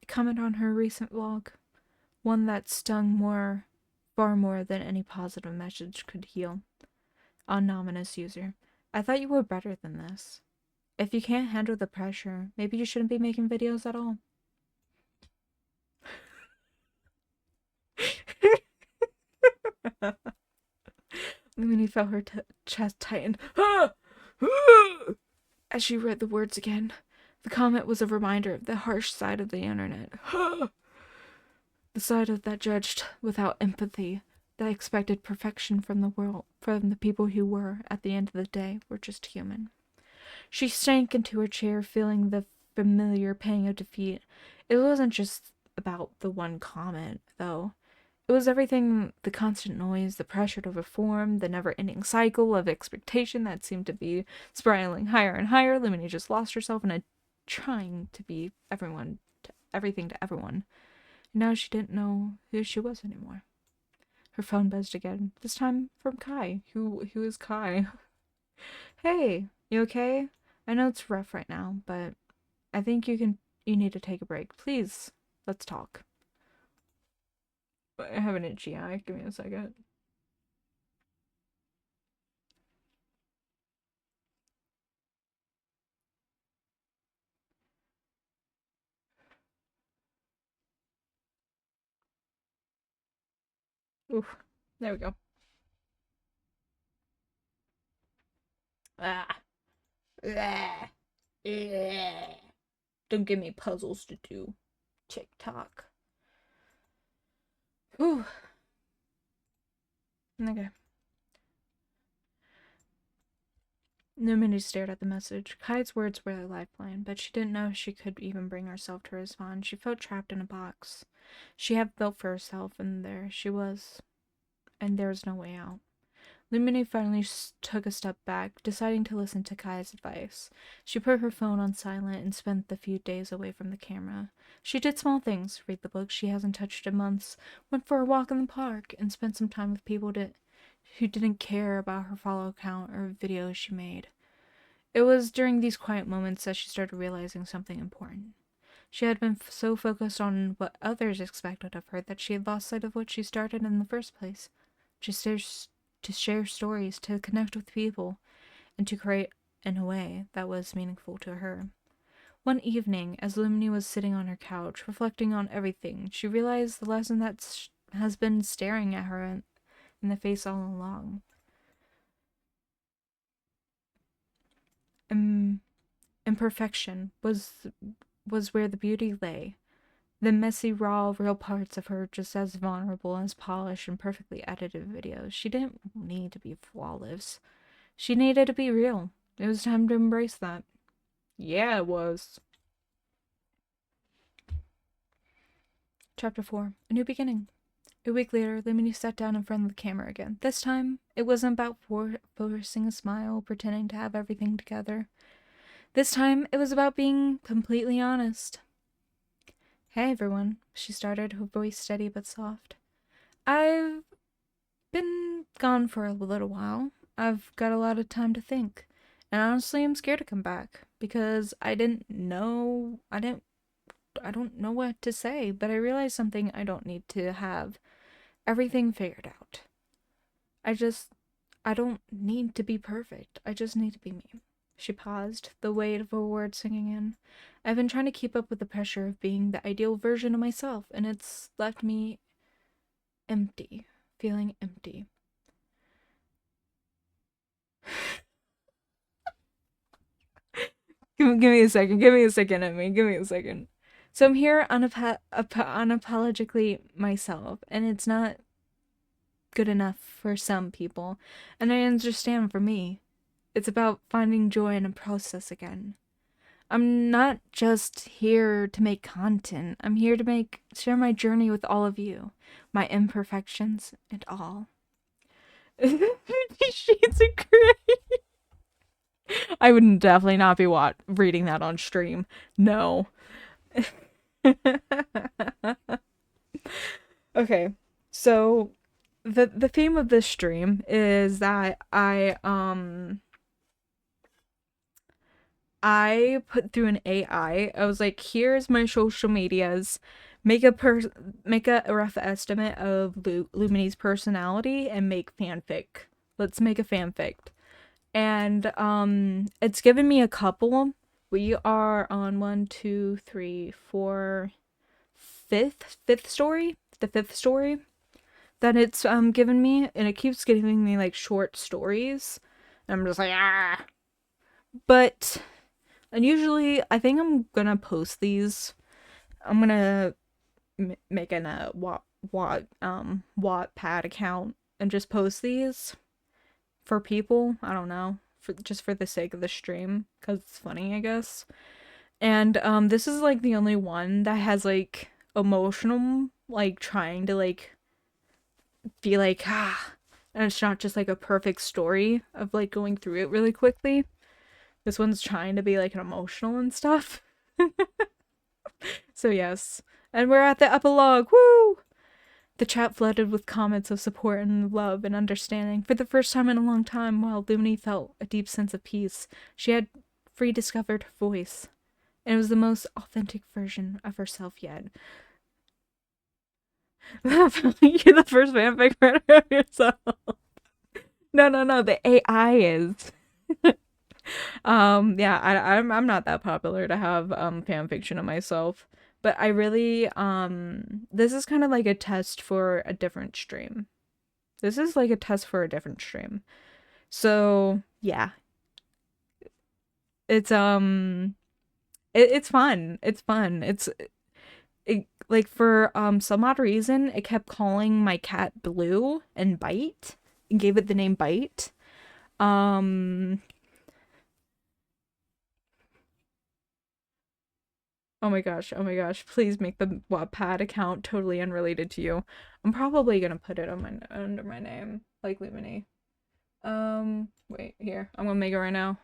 [SPEAKER 1] a comment on her recent vlog, one that stung far more than any positive message could heal. Anonymous user. I thought you were better than this. If you can't handle the pressure, maybe you shouldn't be making videos at all. Luminey felt her chest tighten. As she read the words again, the comment was a reminder of the harsh side of the internet. The side of that judged without empathy, that expected perfection from the world, from the people who were, at the end of the day, were just human. She sank into her chair, feeling the familiar pang of defeat. It wasn't just about the one comment, though. It was everything, the constant noise, the pressure to perform, the never-ending cycle of expectation that seemed to be spiraling higher and higher. Luminey just lost herself in a trying to be everything to everyone. Now she didn't know who she was anymore. Her phone buzzed again, this time from Kai. Who is Kai? Hey, you okay? I know it's rough right now, but I think you need to take a break. Please, let's talk. I have an itchy eye. Give me a second. Oof. There we go. Ah. Ah. Ah. Don't give me puzzles to do. TikTok. Whew. Okay. Luminey stared at the message. Kai's words were a lifeline, but she didn't know if she could even bring herself to respond. She felt trapped in a box she had built for herself, and there she was. And there was no way out. Luminey finally took a step back, deciding to listen to Kai's advice. She put her phone on silent and spent the few days away from the camera. She did small things, read the book she hasn't touched in months, went for a walk in the park, and spent some time with people who didn't care about her follow count or videos she made. It was during these quiet moments that she started realizing something important. She had been so focused on what others expected of her that she had lost sight of what she started in the first place. Just to share stories, to connect with people, and to create in a way that was meaningful to her. One evening, as Luminey was sitting on her couch, reflecting on everything, she realized the lesson that has been staring at her in the face all along. Imperfection was where the beauty lay. The messy, raw, real parts of her just as vulnerable as polished and perfectly edited videos. She didn't need to be flawless. She needed to be real. It was time to embrace that. Yeah, it was. Chapter 4. A New Beginning. A week later, Luminey sat down in front of the camera again. This time, it wasn't about forcing a smile, pretending to have everything together. This time, it was about being completely honest. Hey everyone, she started, her voice steady but soft. I've been gone for a little while. I've got a lot of time to think. And honestly, I'm scared to come back because I don't know what to say, but I realized something. I don't need to have everything figured out. I don't need to be perfect. I just need to be me. She paused, the weight of her words sinking in. I've been trying to keep up with the pressure of being the ideal version of myself, and it's left me empty, feeling empty. Give me a second. Give me a second, Emmy. Give me a second. So I'm here unapologetically myself, and it's not good enough for some people. And I understand for me, it's about finding joy in a process again. I'm not just here to make content. I'm here to share my journey with all of you, my imperfections and all. Shades of Grey. I would definitely not be reading that on stream. No. Okay, so the theme of this stream is that I put through an AI. I was like, here's my social medias. Make a rough estimate of Luminee's personality and make fanfic. Let's make a fanfic. And it's given me a couple. We are on one, two, three, four, fifth story. The fifth story that it's given me, and it keeps giving me like short stories. And I'm just like but and usually I think I'm gonna post these. I'm gonna make an Wattpad account and just post these for people. I don't know, for the sake of the stream, because it's funny, I guess. And this is like the only one that has like emotional, like trying to like be like and it's not just like a perfect story of like going through it really quickly. This one's trying to be like an emotional and stuff. So yes. And we're at the epilogue. Woo! The chat flooded with comments of support and love and understanding. For the first time in a long time, while Luminey felt a deep sense of peace, she had rediscovered her voice. And it was the most authentic version of herself yet. You're the first fanfic writer of yourself. No, no, no. The AI is. Yeah, I'm not that popular to have fan fiction of myself, but I really this is kind of like a test for a different stream. This is like a test for a different stream. So, yeah. It's it's fun. It's fun. Like for some odd reason it kept calling my cat Blue and Bite and gave it the name Bite. Um Oh my gosh, oh my gosh. Please make the Wattpad account totally unrelated to you. I'm probably gonna put it on my under my name, like Luminey. Wait, here. I'm gonna make it right now.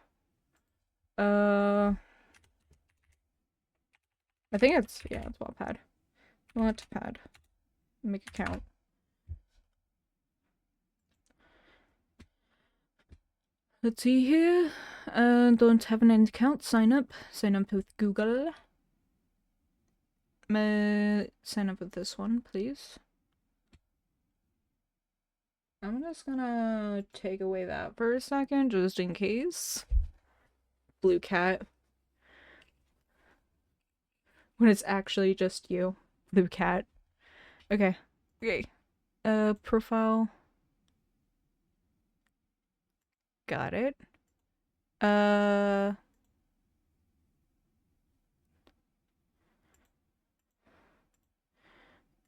[SPEAKER 1] Uh I think it's yeah, it's Wattpad. Wattpad. Make account. Let's see here. Don't have an account. Sign up. Sign up with Google. Sign up with this one, please. I'm just gonna take away that for a second, just in case. Blue cat. When it's actually just you. Blue cat. Okay. Okay. Profile. Got it. Uh...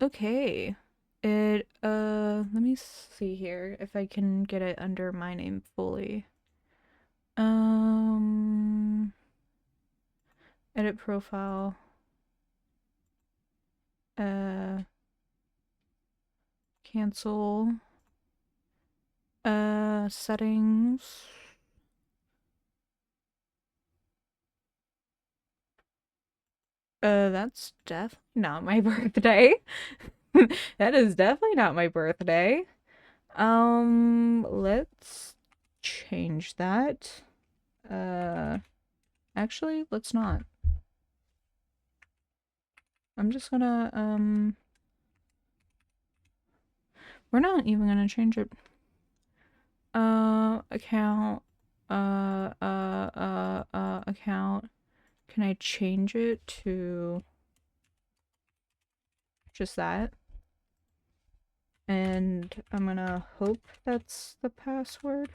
[SPEAKER 1] Okay. Let me see here if I can get it under my name fully. Edit profile. Cancel. Settings. That's definitely not my birthday. That is definitely not my birthday. Let's change that. Actually, let's not. I'm just gonna, we're not even gonna change it. Account, account. Can I change it to just that? And I'm gonna hope that's the password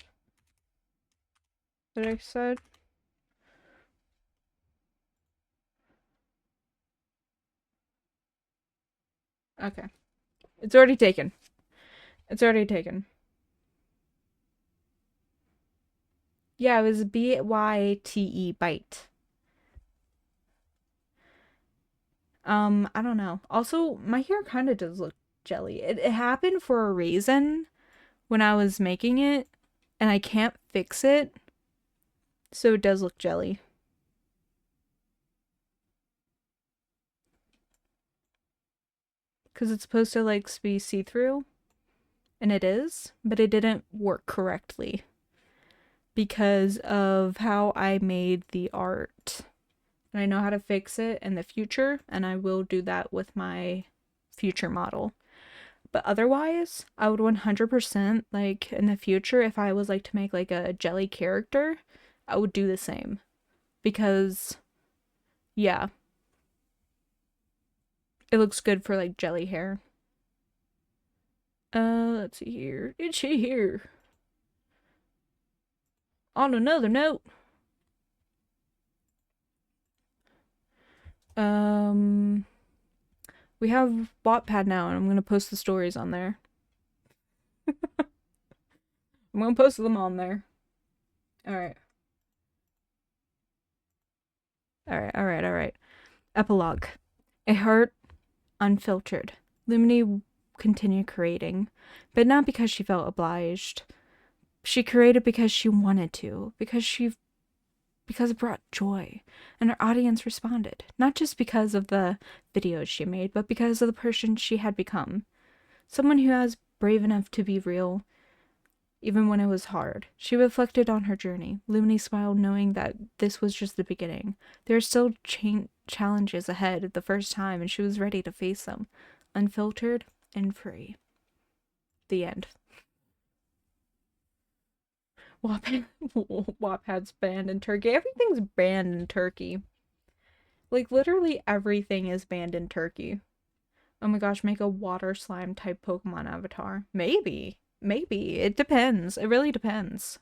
[SPEAKER 1] that I said. Okay. It's already taken. It's already taken. Yeah, it was B-Y-T-E, bite. I don't know. Also, my hair kind of does look jelly. It happened for a reason when I was making it, and I can't fix it, so it does look jelly. Because it's supposed to, like, be see-through, and it is, but it didn't work correctly because of how I made the art. And I know how to fix it in the future, and I will do that with my future model. But otherwise, I would 100%, like, in the future, if I was, like, to make, like, a jelly character, I would do the same. Because, yeah. It looks good for, like, jelly hair. Let's see here. Itchy here. On another note. We have Wattpad now, and I'm gonna post the stories on there. I'm gonna post them on there. Alright. Alright. Epilogue. A heart unfiltered. Luminey continued creating, but not because she felt obliged. She created because she wanted to, because it brought joy, and her audience responded. Not just because of the videos she made, but because of the person she had become. Someone who was brave enough to be real, even when it was hard. She reflected on her journey. Luminey smiled, knowing that this was just the beginning. There are still challenges ahead the first time, and she was ready to face them. Unfiltered, and free. The end. Wattpad's banned in Turkey. Everything's banned in Turkey. Like, literally everything is banned in Turkey. Oh my gosh, make a water slime type Pokemon avatar. Maybe. Maybe. It depends. It really depends.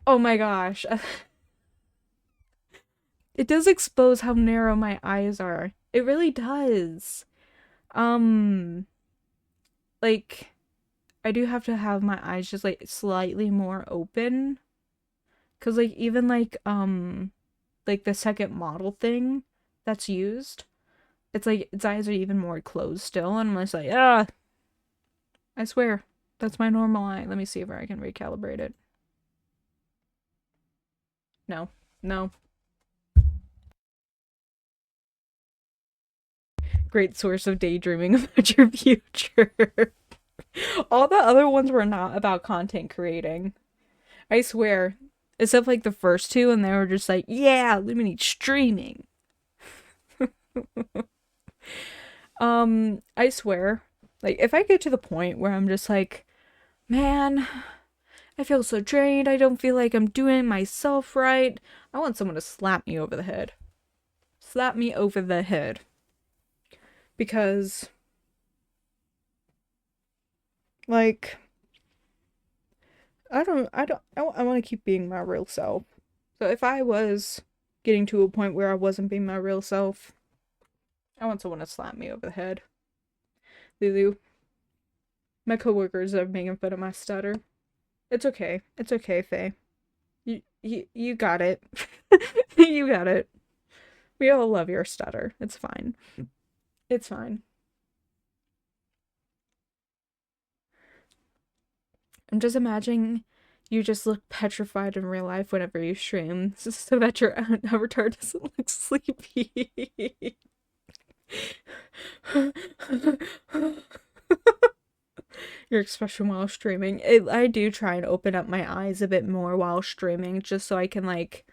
[SPEAKER 1] Oh my gosh. It does expose how narrow my eyes are. It really does. Um, like, I do have to have my eyes just like slightly more open. 'Cause like even like the second model thing that's used, it's like its eyes are even more closed still, and I'm just like, ah, I swear, that's my normal eye. Let me see if I can recalibrate it. No, no. Great source of daydreaming about your future. All the other ones were not about content creating. I swear. Except like the first two, and they were just like, yeah, Luminey streaming. I swear. Like, if I get to the point where I'm just like, man, I feel so drained, I don't feel like I'm doing myself right, I want someone to slap me over the head. Slap me over the head. Because, like, I want to keep being my real self. So if I was getting to a point where I wasn't being my real self, I want someone to slap me over the head. Lulu, my coworkers are making fun of my stutter. It's okay. It's okay, Faye. You got it. You got it. We all love your stutter. It's fine. It's fine. I'm just imagining you just look petrified in real life whenever you stream, so that your avatar doesn't look sleepy. Your expression while streaming. I do try and open up my eyes a bit more while streaming, just so I can like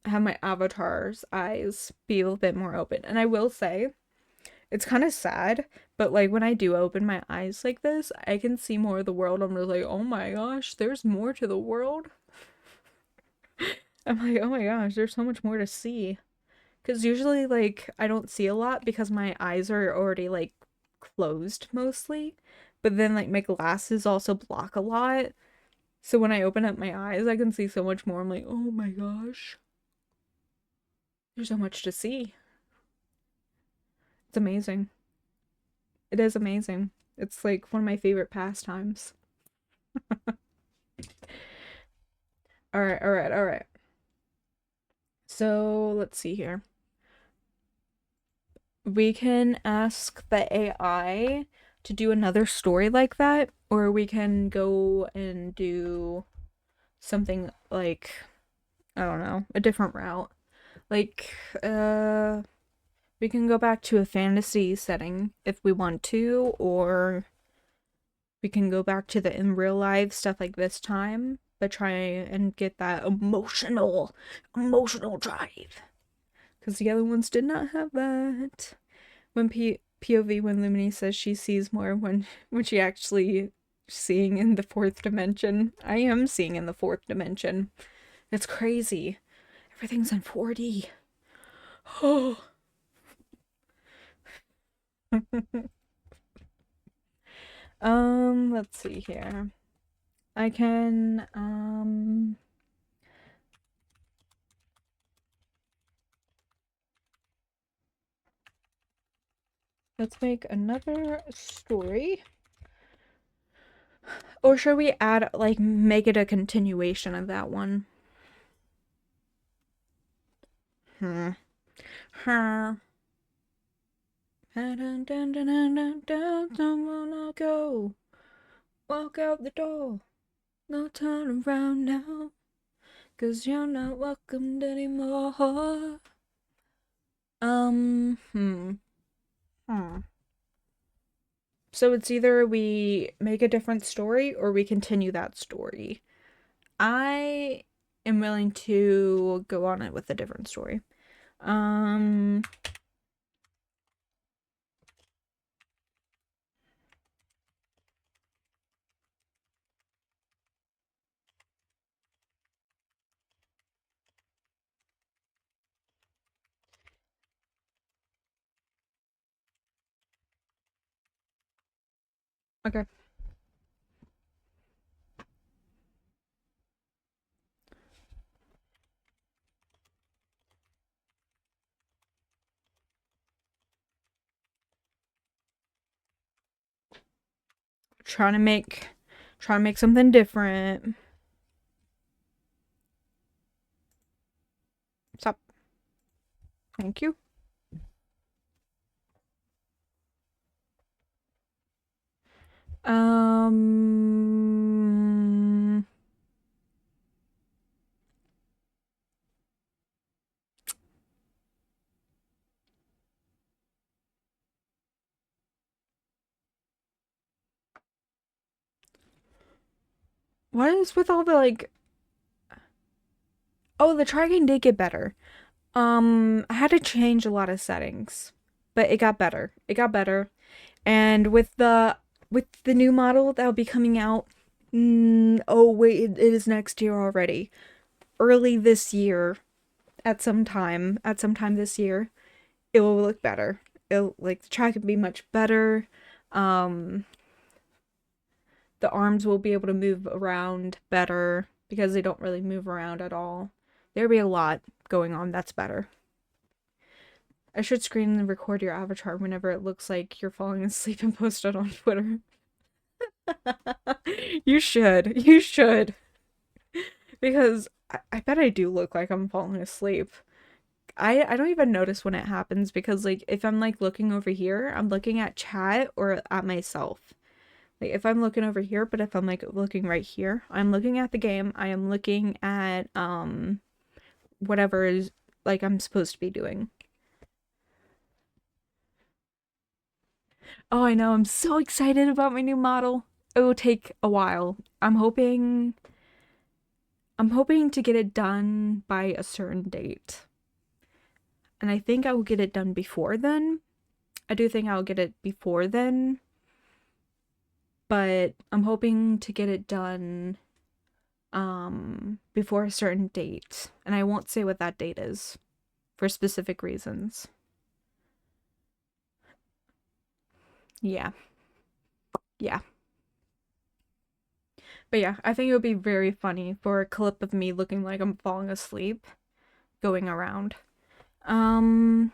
[SPEAKER 1] have my avatar's eyes be a little bit more open. And I will say, it's kind of sad, but like when I do open my eyes like this, I can see more of the world. I'm just like, oh my gosh, there's more to the world. I'm like, oh my gosh, there's so much more to see. Because usually, like, I don't see a lot because my eyes are already, like, closed mostly. But then, like, my glasses also block a lot. So when I open up my eyes, I can see so much more. I'm like, oh my gosh. There's so much to see. It's amazing. It is amazing. It's, like, one of my favorite pastimes. Alright, alright, alright. So, let's see here. We can ask the AI to do another story like that, or we can go and do something like, I don't know, a different route. Like, we can go back to a fantasy setting if we want to, or we can go back to the in real life stuff like this time, but try and get that emotional drive. Because the other ones did not have that. When POV, when Luminey says she sees more when she actually seeing in the fourth dimension. I am seeing in the fourth dimension. It's crazy. Everything's in 4D. Oh. Let's see here. I can, let's make another story. Or should we add, like, make it a continuation of that one? Don't wanna go. Walk out the door. No turn around now. 'Cause you're not welcomed anymore. So it's either we make a different story or we continue that story. I am willing to go on it with a different story. Um, okay. Trying to make something different. Stop. Thank you. Um, what is with all the like? Oh, the tracking did get better. I had to change a lot of settings, but it got better. It got better. And with the new model that'll be coming out, oh wait, it is next year already. Early this year, at some time this year, it will look better. It'll like the track will be much better. Um, the arms will be able to move around better because they don't really move around at all. There'll be a lot going on that's better. I should screen and record your avatar whenever it looks like you're falling asleep and post it on Twitter. You should. You should. Because I bet I do look like I'm falling asleep. I don't even notice when it happens because like if I'm like looking over here, I'm looking at chat or at myself. Like if I'm looking over here, but if I'm like looking right here, I'm looking at the game. I am looking at whatever is like I'm supposed to be doing. Oh, I know. I'm so excited about my new model. It will take a while. I'm hoping to get it done by a certain date. And I think I will get it done before then. I do think I'll get it before then, but I'm hoping to get it done before a certain date. And I won't say what that date is for specific reasons. Yeah. Yeah. But yeah, I think it would be very funny for a clip of me looking like I'm falling asleep going around. Um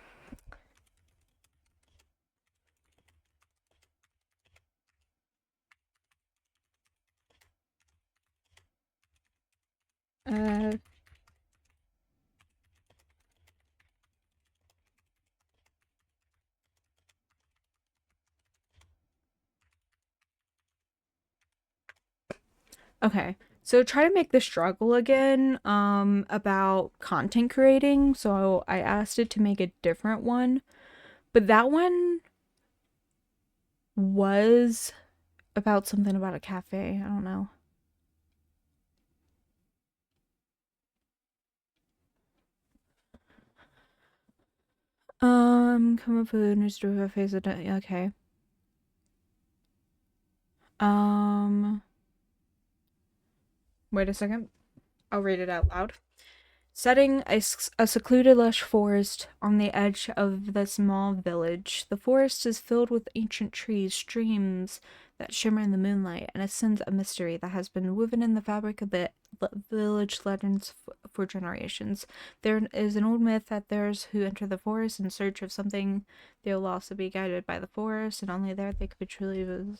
[SPEAKER 1] uh okay. So try to make the struggle again about content creating. So I asked it to make a different one, but that one was about something about a cafe. I don't know. Come up with a new story about face of okay. Um, wait a second. I'll read it out loud. Setting a secluded lush forest on the edge of the small village. The forest is filled with ancient trees, streams that shimmer in the moonlight, and a sense of mystery that has been woven in the fabric of the village legends for generations. There is an old myth that those who enter the forest in search of something, they will also be guided by the forest, and only there they could truly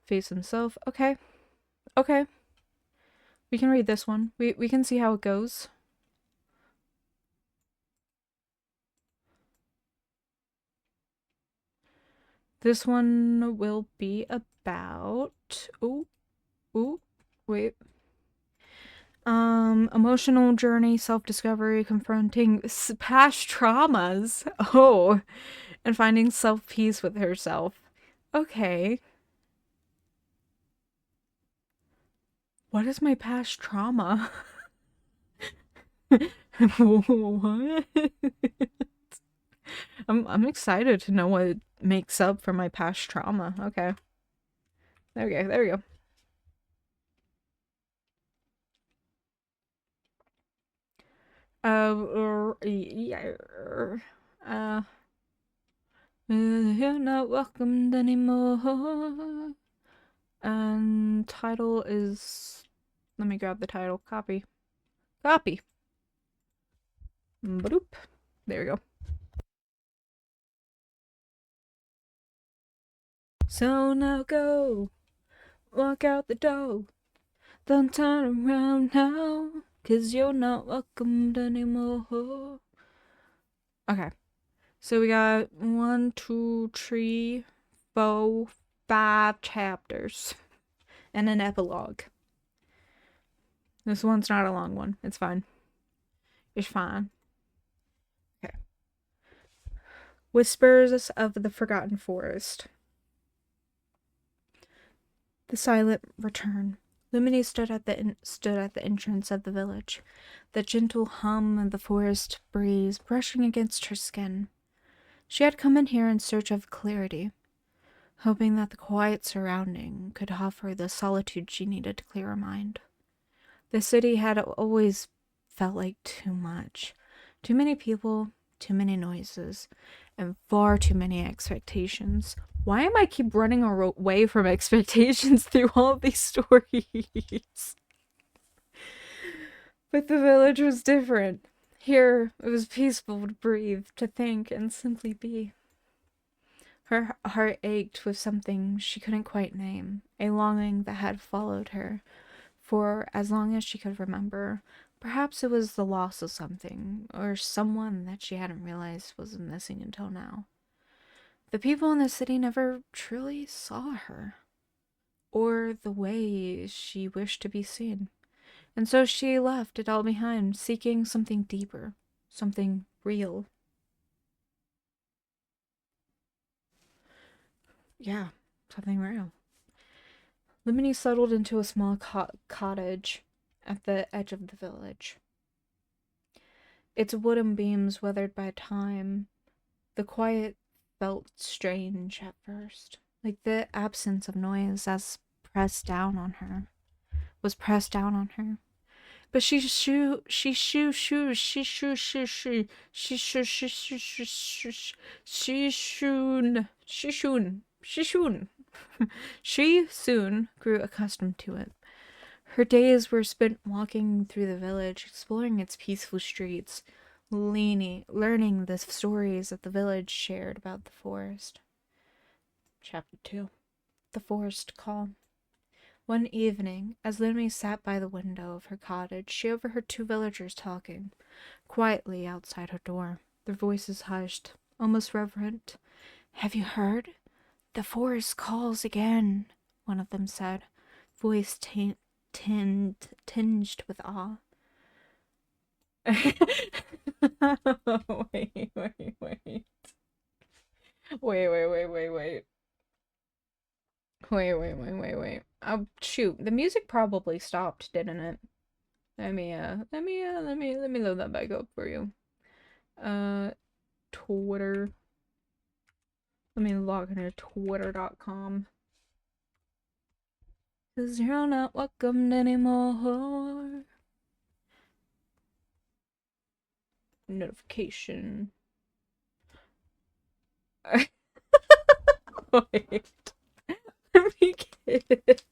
[SPEAKER 1] face themselves. Okay, okay. We can read this one. We can see how it goes. This one will be about ooh, wait. Emotional journey, self-discovery, confronting past traumas. Oh, and finding self-peace with herself. Okay. What is my past trauma? What? I'm excited to know what makes up for my past trauma. Okay. There we go. There we go. Yeah. Uh, you're not welcomed anymore. And title is. Let me grab the title. Copy. Copy. Bloop. There we go. So now go. Walk out the door. Don't turn around now. 'Cause you're not welcomed anymore. Okay. So we got 1, 2, 3, 4, 5 chapters. And an epilogue. This one's not a long one. It's fine. It's fine. Okay. Whispers of the Forgotten Forest. The silent return. Luminey stood at the entrance of the village, the gentle hum of the forest breeze brushing against her skin. She had come in here in search of clarity, hoping that the quiet surrounding could offer the solitude she needed to clear her mind. The city had always felt like too much. Too many people, too many noises, and far too many expectations. Why am I keep running away from expectations through all of these stories? But the village was different. Here, it was peaceful to breathe, to think, and simply be. Her heart ached with something she couldn't quite name, a longing that had followed her for as long as she could remember. Perhaps it was the loss of something, or someone that she hadn't realized was missing until now. The people in the city never truly saw her, or the way she wished to be seen. And so she left it all behind, seeking something deeper, something real. Yeah, something real. Luminey settled into a small cottage at the edge of the village. Its wooden beams weathered by time. The quiet felt strange at first, like the absence of noise as pressed down on her was pressed down on her. But she shoo she shoo shoo she shoo shoo shoo she shoo shoo shoo shoo shoo she shoon she shoon she shoon she soon grew accustomed to it. Her days were spent walking through the village, exploring its peaceful streets, learning the stories that the village shared about the forest. Chapter 2. The Forest Call. One evening, as Luminey sat by the window of her cottage, she overheard two villagers talking, quietly outside her door, their voices hushed, almost reverent. "Have you heard? The forest calls again," one of them said, voice tinged with awe. Wait, wait, wait. Wait, wait, wait, wait, wait. Wait. Oh, shoot. The music probably stopped, didn't it? Let me load that back up for you. Twitter. Let me log into twitter.com. 'Cause you're not welcomed anymore. Notification. Wait. Let me get it.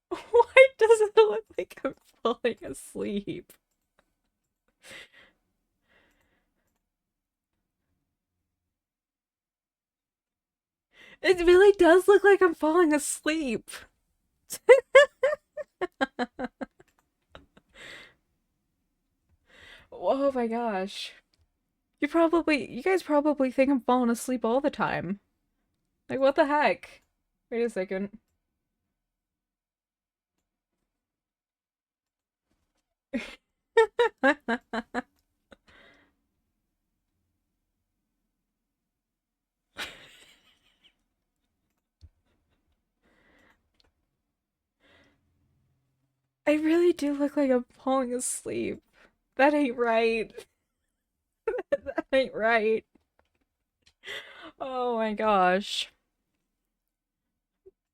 [SPEAKER 1] Why does it look like I'm falling asleep? It really does look like I'm falling asleep. Oh my gosh. You guys probably think I'm falling asleep all the time. Like, what the heck? Wait a second. I really do look like I'm falling asleep. That ain't right. That ain't right. Oh my gosh.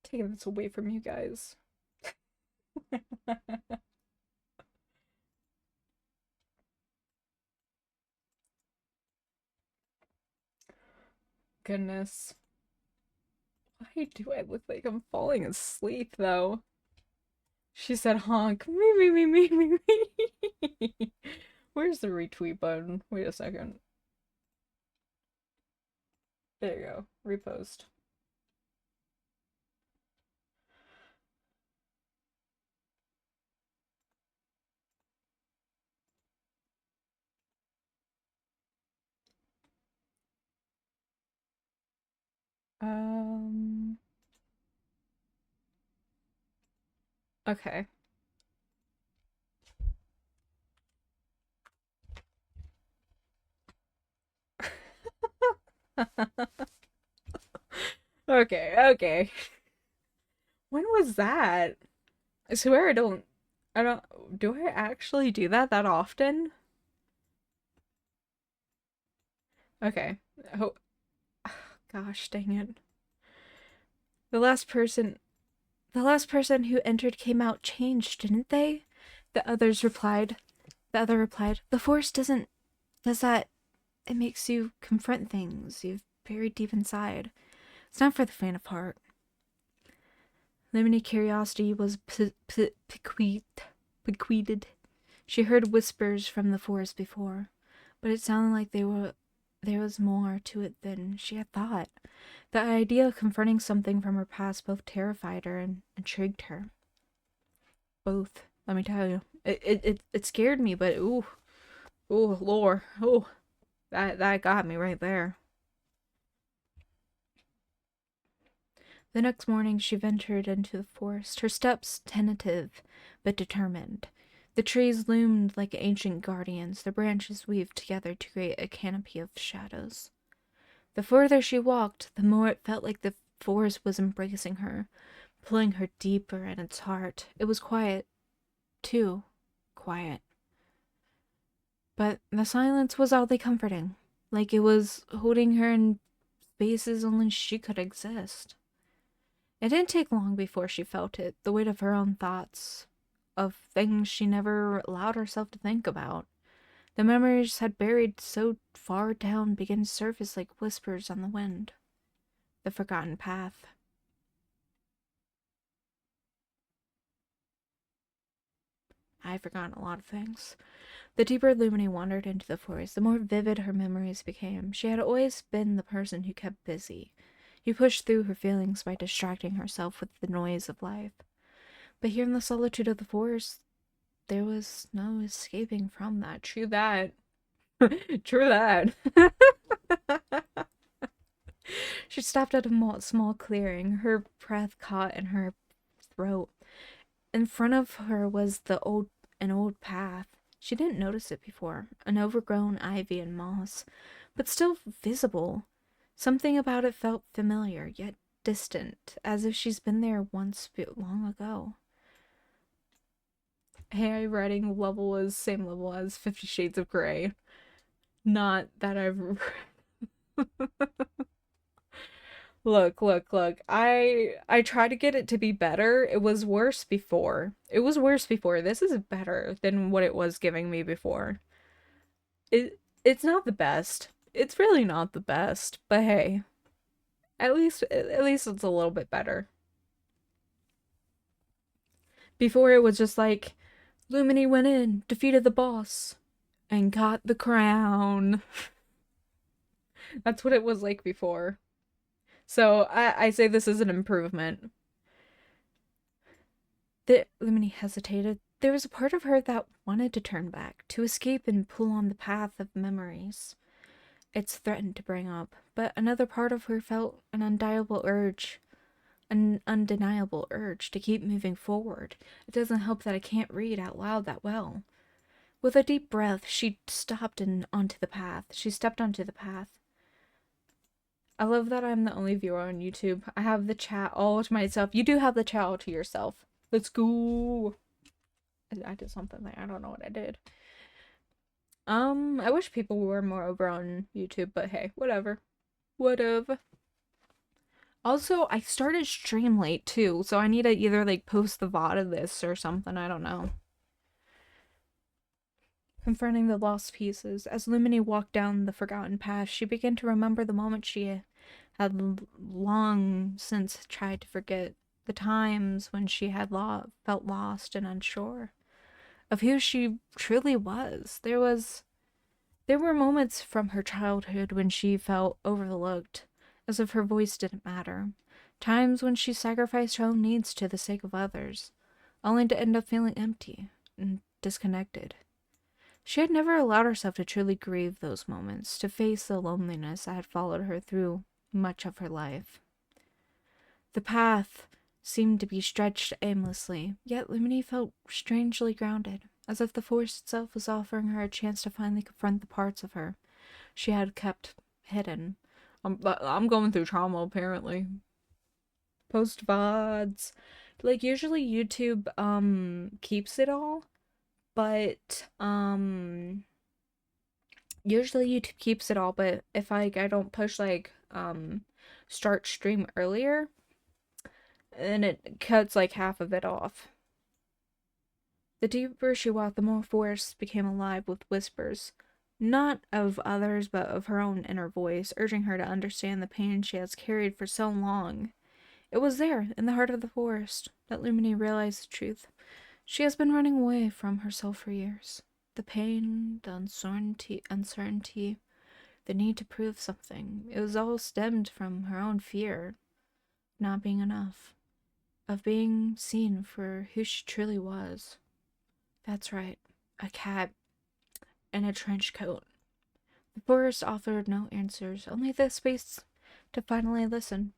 [SPEAKER 1] Taking this away from you guys. Goodness. Why do I look like I'm falling asleep though? She said honk. Me, me, me, me, me, me. Where's the retweet button? Wait a second. There you go. Repost. Um. Okay. Okay, okay. When was that? I swear I don't, do I actually do that often? Okay. Oh, gosh, dang it. The last person, the last person who entered came out changed, didn't they? The others replied. The other replied, the force does that, it makes you confront things you've buried deep inside. It's not for the faint of heart. Luminey curiosity was bequeathed. She heard whispers from the forest before, but it sounded like there was more to it than she had thought. The idea of confronting something from her past both terrified her and intrigued her. Both, let me tell you. It scared me, but ooh, lore. Ooh, that got me right there. The next morning she ventured into the forest, her steps tentative but determined. The trees loomed like ancient guardians, their branches weaved together to create a canopy of shadows. The further she walked, the more it felt like the forest was embracing her, pulling her deeper in its heart. It was quiet, too quiet. But the silence was oddly comforting, like it was holding her in spaces only she could exist. It didn't take long before she felt it, the weight of her own thoughts, of things she never allowed herself to think about. The memories had buried so far down began to surface like whispers on the wind. The forgotten path. I had forgotten a lot of things. The deeper Luminey wandered into the forest, the more vivid her memories became. She had always been the person who kept busy, who pushed through her feelings by distracting herself with the noise of life. But here in the solitude of the forest, there was no escaping from that. True that. True that. She stopped at a small clearing, her breath caught in her throat. In front of her was an old path. She didn't notice it before, an overgrown ivy and moss, but still visible. Something about it felt familiar, yet distant, as if she's been there once long ago. AI writing level is same level as 50 Shades of Grey. Not that I've look. I try to get it to be better. It was worse before. It was worse before. This is better than what it was giving me before. It's not the best. It's really not the best, but hey, at least it's a little bit better. Before it was just like Luminey went in, defeated the boss, and got the crown. That's what it was like before. So I say this is an improvement. The Luminey hesitated. There was a part of her that wanted to turn back, to escape and pull on the path of memories it's threatened to bring up, but another part of her felt an undeniable urge to keep moving forward. It doesn't help that I can't read out loud that well. With a deep breath, she stopped and onto the path. She stepped onto the path. I love that I'm the only viewer on YouTube. I have the chat all to myself. You do have the chat all to yourself. Let's go. I did something there. I don't know what I did. I wish people were more over on YouTube, but hey, whatever. Whatever. Also, I started stream late too, so I need to either like post the VOD of this or something. I don't know. Confronting the lost pieces. As Luminey walked down the forgotten path, she began to remember the moment she had long since tried to forget. The times when she had felt lost and unsure of who she truly was. There were moments from her childhood when she felt overlooked, as if her voice didn't matter. Times when she sacrificed her own needs to the sake of others, only to end up feeling empty and disconnected. She had never allowed herself to truly grieve those moments, to face the loneliness that had followed her through much of her life. The path seemed to be stretched aimlessly, yet Luminey felt strangely grounded, as if the forest itself was offering her a chance to finally confront the parts of her she had kept hidden. I'm going through trauma, apparently. Post VODs. Like, usually YouTube, keeps it all, but, usually YouTube keeps it all, but if, I don't push, like, start stream earlier, then it cuts, like, half of it off. The deeper she walked, the more forest became alive with whispers, not of others, but of her own inner voice, urging her to understand the pain she has carried for so long. It was there, in the heart of the forest, that Luminey realized the truth. She has been running away from herself for years. The pain, the uncertainty, the need to prove something. It was all stemmed from her own fear, not being enough, of being seen for who she truly was. That's right, a cat in a trench coat. The forest offered no answers, only the space to finally listen.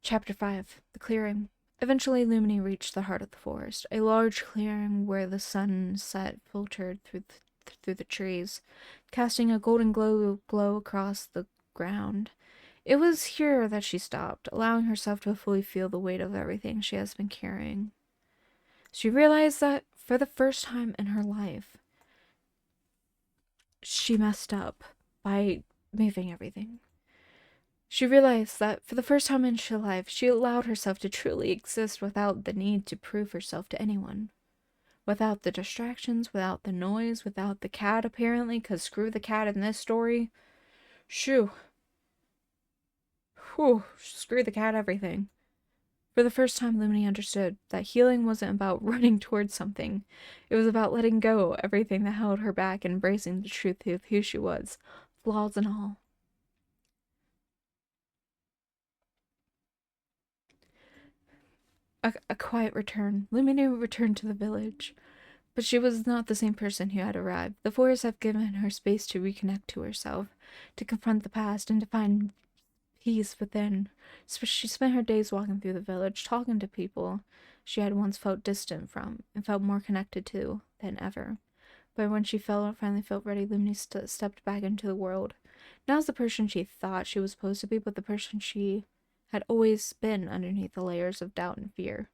[SPEAKER 1] Chapter 5. The Clearing. Eventually, Luminey reached the heart of the forest, a large clearing where the sunset filtered through the trees, casting a golden glow across the ground. It was here that she stopped, allowing herself to fully feel the weight of everything she has been carrying. She realized that, for the first time in her life, she messed up by moving everything. She realized that, for the first time in her life, she allowed herself to truly exist without the need to prove herself to anyone. Without the distractions, without the noise, without the cat, apparently, because screw the cat in this story. Shoo. Whew, screw the cat, everything. For the first time, Luminey understood that healing wasn't about running towards something. It was about letting go everything that held her back and embracing the truth of who she was, flaws and all. A quiet return. Luminey returned to the village. But she was not the same person who had arrived. The forest had given her space to reconnect to herself, to confront the past, and to find peace within. So she spent her days walking through the village, talking to people she had once felt distant from, and felt more connected to than ever. But when she finally felt ready, Luminey stepped back into the world. Not as the person she thought she was supposed to be, but the person she had always been underneath the layers of doubt and fear.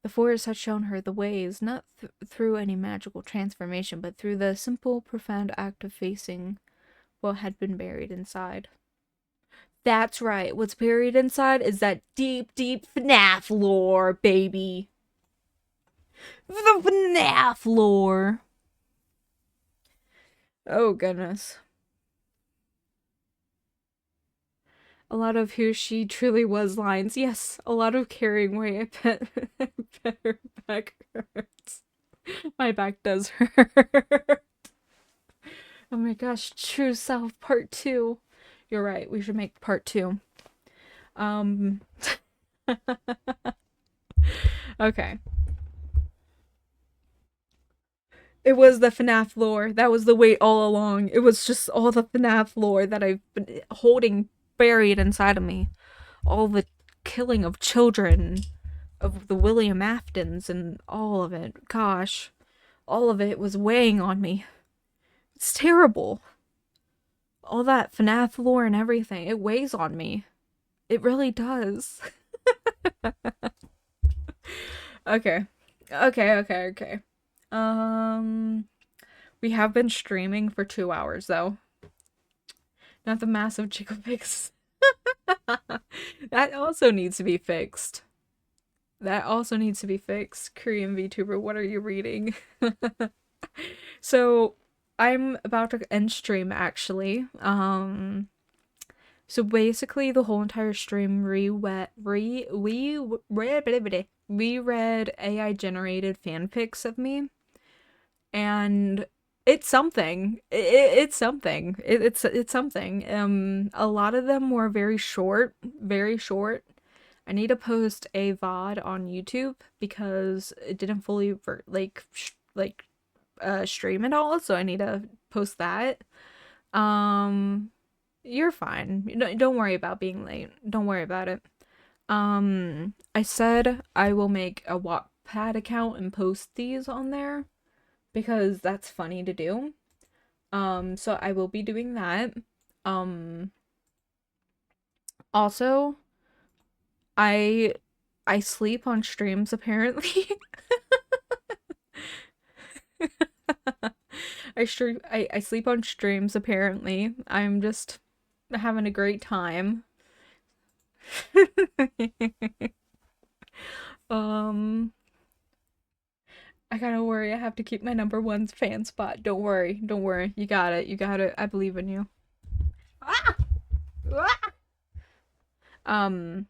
[SPEAKER 1] The forest had shown her the ways, not through any magical transformation, but through the simple, profound act of facing what had been buried inside. That's right, what's buried inside is that deep, deep FNAF lore, baby. The FNAF lore. Oh, goodness. A lot of who she truly was lines. Yes, a lot of carrying weight. I bet her back hurts. My back does hurt. Oh my gosh, True Self Part 2. You're right, we should make Part 2. Okay. It was the FNAF lore. That was the weight all along. It was just all the FNAF lore that I've been holding buried inside of me. All the killing of children, of the William Aftons, and all of it. Gosh, all of it was weighing on me. It's terrible. All that FNAF lore and everything, it weighs on me. It really does. Okay. Okay, okay, okay. Um, we have been streaming for 2 hours though. Not the massive chicken fix. That also needs to be fixed. That also needs to be fixed. Korean VTuber, what are you reading? So, I'm about to end stream actually. So basically the whole entire stream we read AI generated fanfics of me, and it's something. It's something. It's something. A lot of them were very short, very short. I need to post a VOD on YouTube because it didn't fully stream it all, so I need to post that. Um, you're fine. Don't worry about being late. Don't worry about it. I said I will make a Wattpad account and post these on there because that's funny to do. So I will be doing that. Um, also, I I sleep on streams apparently. I sleep on streams apparently. I'm just having a great time. um I gotta worry. I have to keep my number one fan spot. Don't worry. Don't worry. You got it. You got it. I believe in you. Ah! Ah! Um,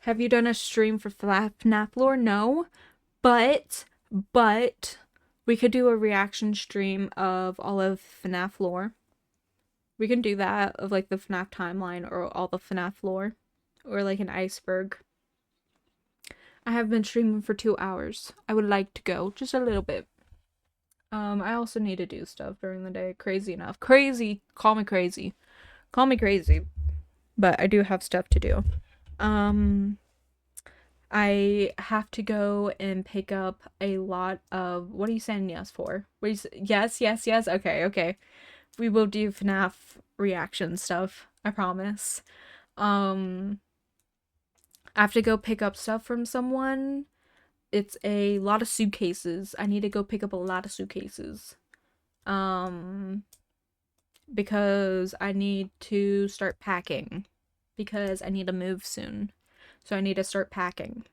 [SPEAKER 1] have you done a stream for FNAF lore? No, but we could do a reaction stream of all of FNAF lore. We can do that of like the FNAF timeline or all the FNAF lore, or like an iceberg. I have been streaming for 2 hours. I would like to go just a little bit. I also need to do stuff during the day. Crazy enough. Crazy. Call me crazy. Call me crazy. But I do have stuff to do. I have to go and pick up a lot of. What are you saying yes for? Yes, yes, yes. Okay, okay. We will do FNAF reaction stuff. I promise. I have to go pick up stuff from someone. It's a lot of suitcases. I need to go pick up a lot of suitcases. Because I need to start packing. Because I need to move soon. So I need to start packing.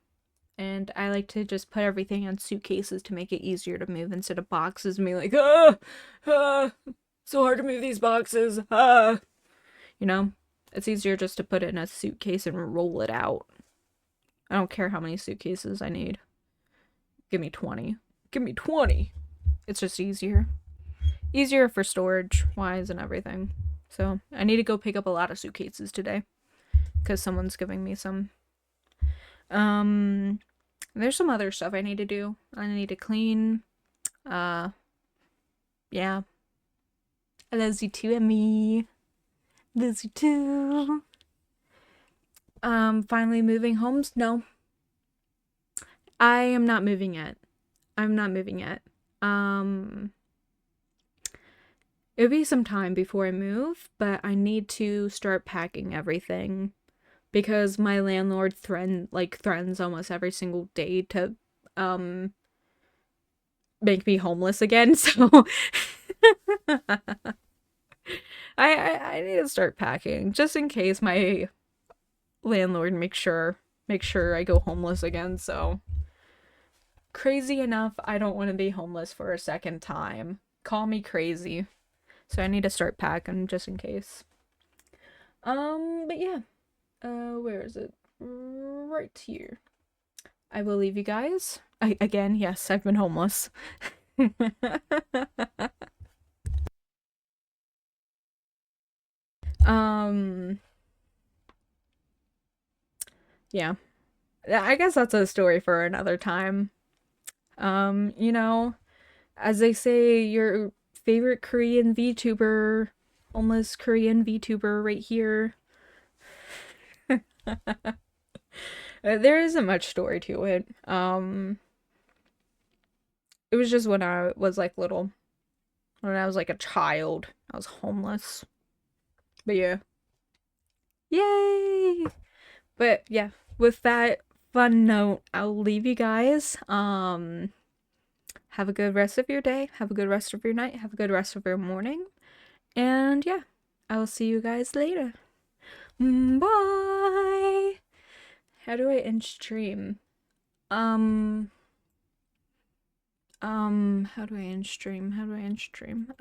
[SPEAKER 1] And I like to just put everything in suitcases to make it easier to move instead of boxes and be like, so hard to move these boxes. You know, it's easier just to put it in a suitcase and roll it out. I don't care how many suitcases I need. Give me 20. Give me 20. It's just easier. Easier for storage wise and everything. So I need to go pick up a lot of suitcases today because someone's giving me some. There's some other stuff I need to do. I need to clean. Yeah. I love you too, Emmy. Love you too. Finally moving homes? No. I am not moving yet. I'm not moving yet. It'll be some time before I move, but I need to start packing everything because my landlord threatens almost every single day to make me homeless again. So I need to start packing just in case my landlord makes sure I go homeless again. So crazy enough, I don't want to be homeless for a second time. Call me crazy. So I need to start packing just in case. But yeah. Where is it? Right here. I will leave you guys. Again, yes, I've been homeless. Yeah. I guess that's a story for another time. You know, as they say, your favorite Korean VTuber, homeless Korean VTuber right here. There isn't much story to it. It was just when I was like little. When I was like a child. I was homeless. But yeah. Yay! But yeah, with that, fun note, I'll leave you guys. Have a good rest of your day. Have a good rest of your night. Have a good rest of your morning. And yeah, I will see you guys later. Bye. How do I end stream? Um, how do I end stream? How do I end stream?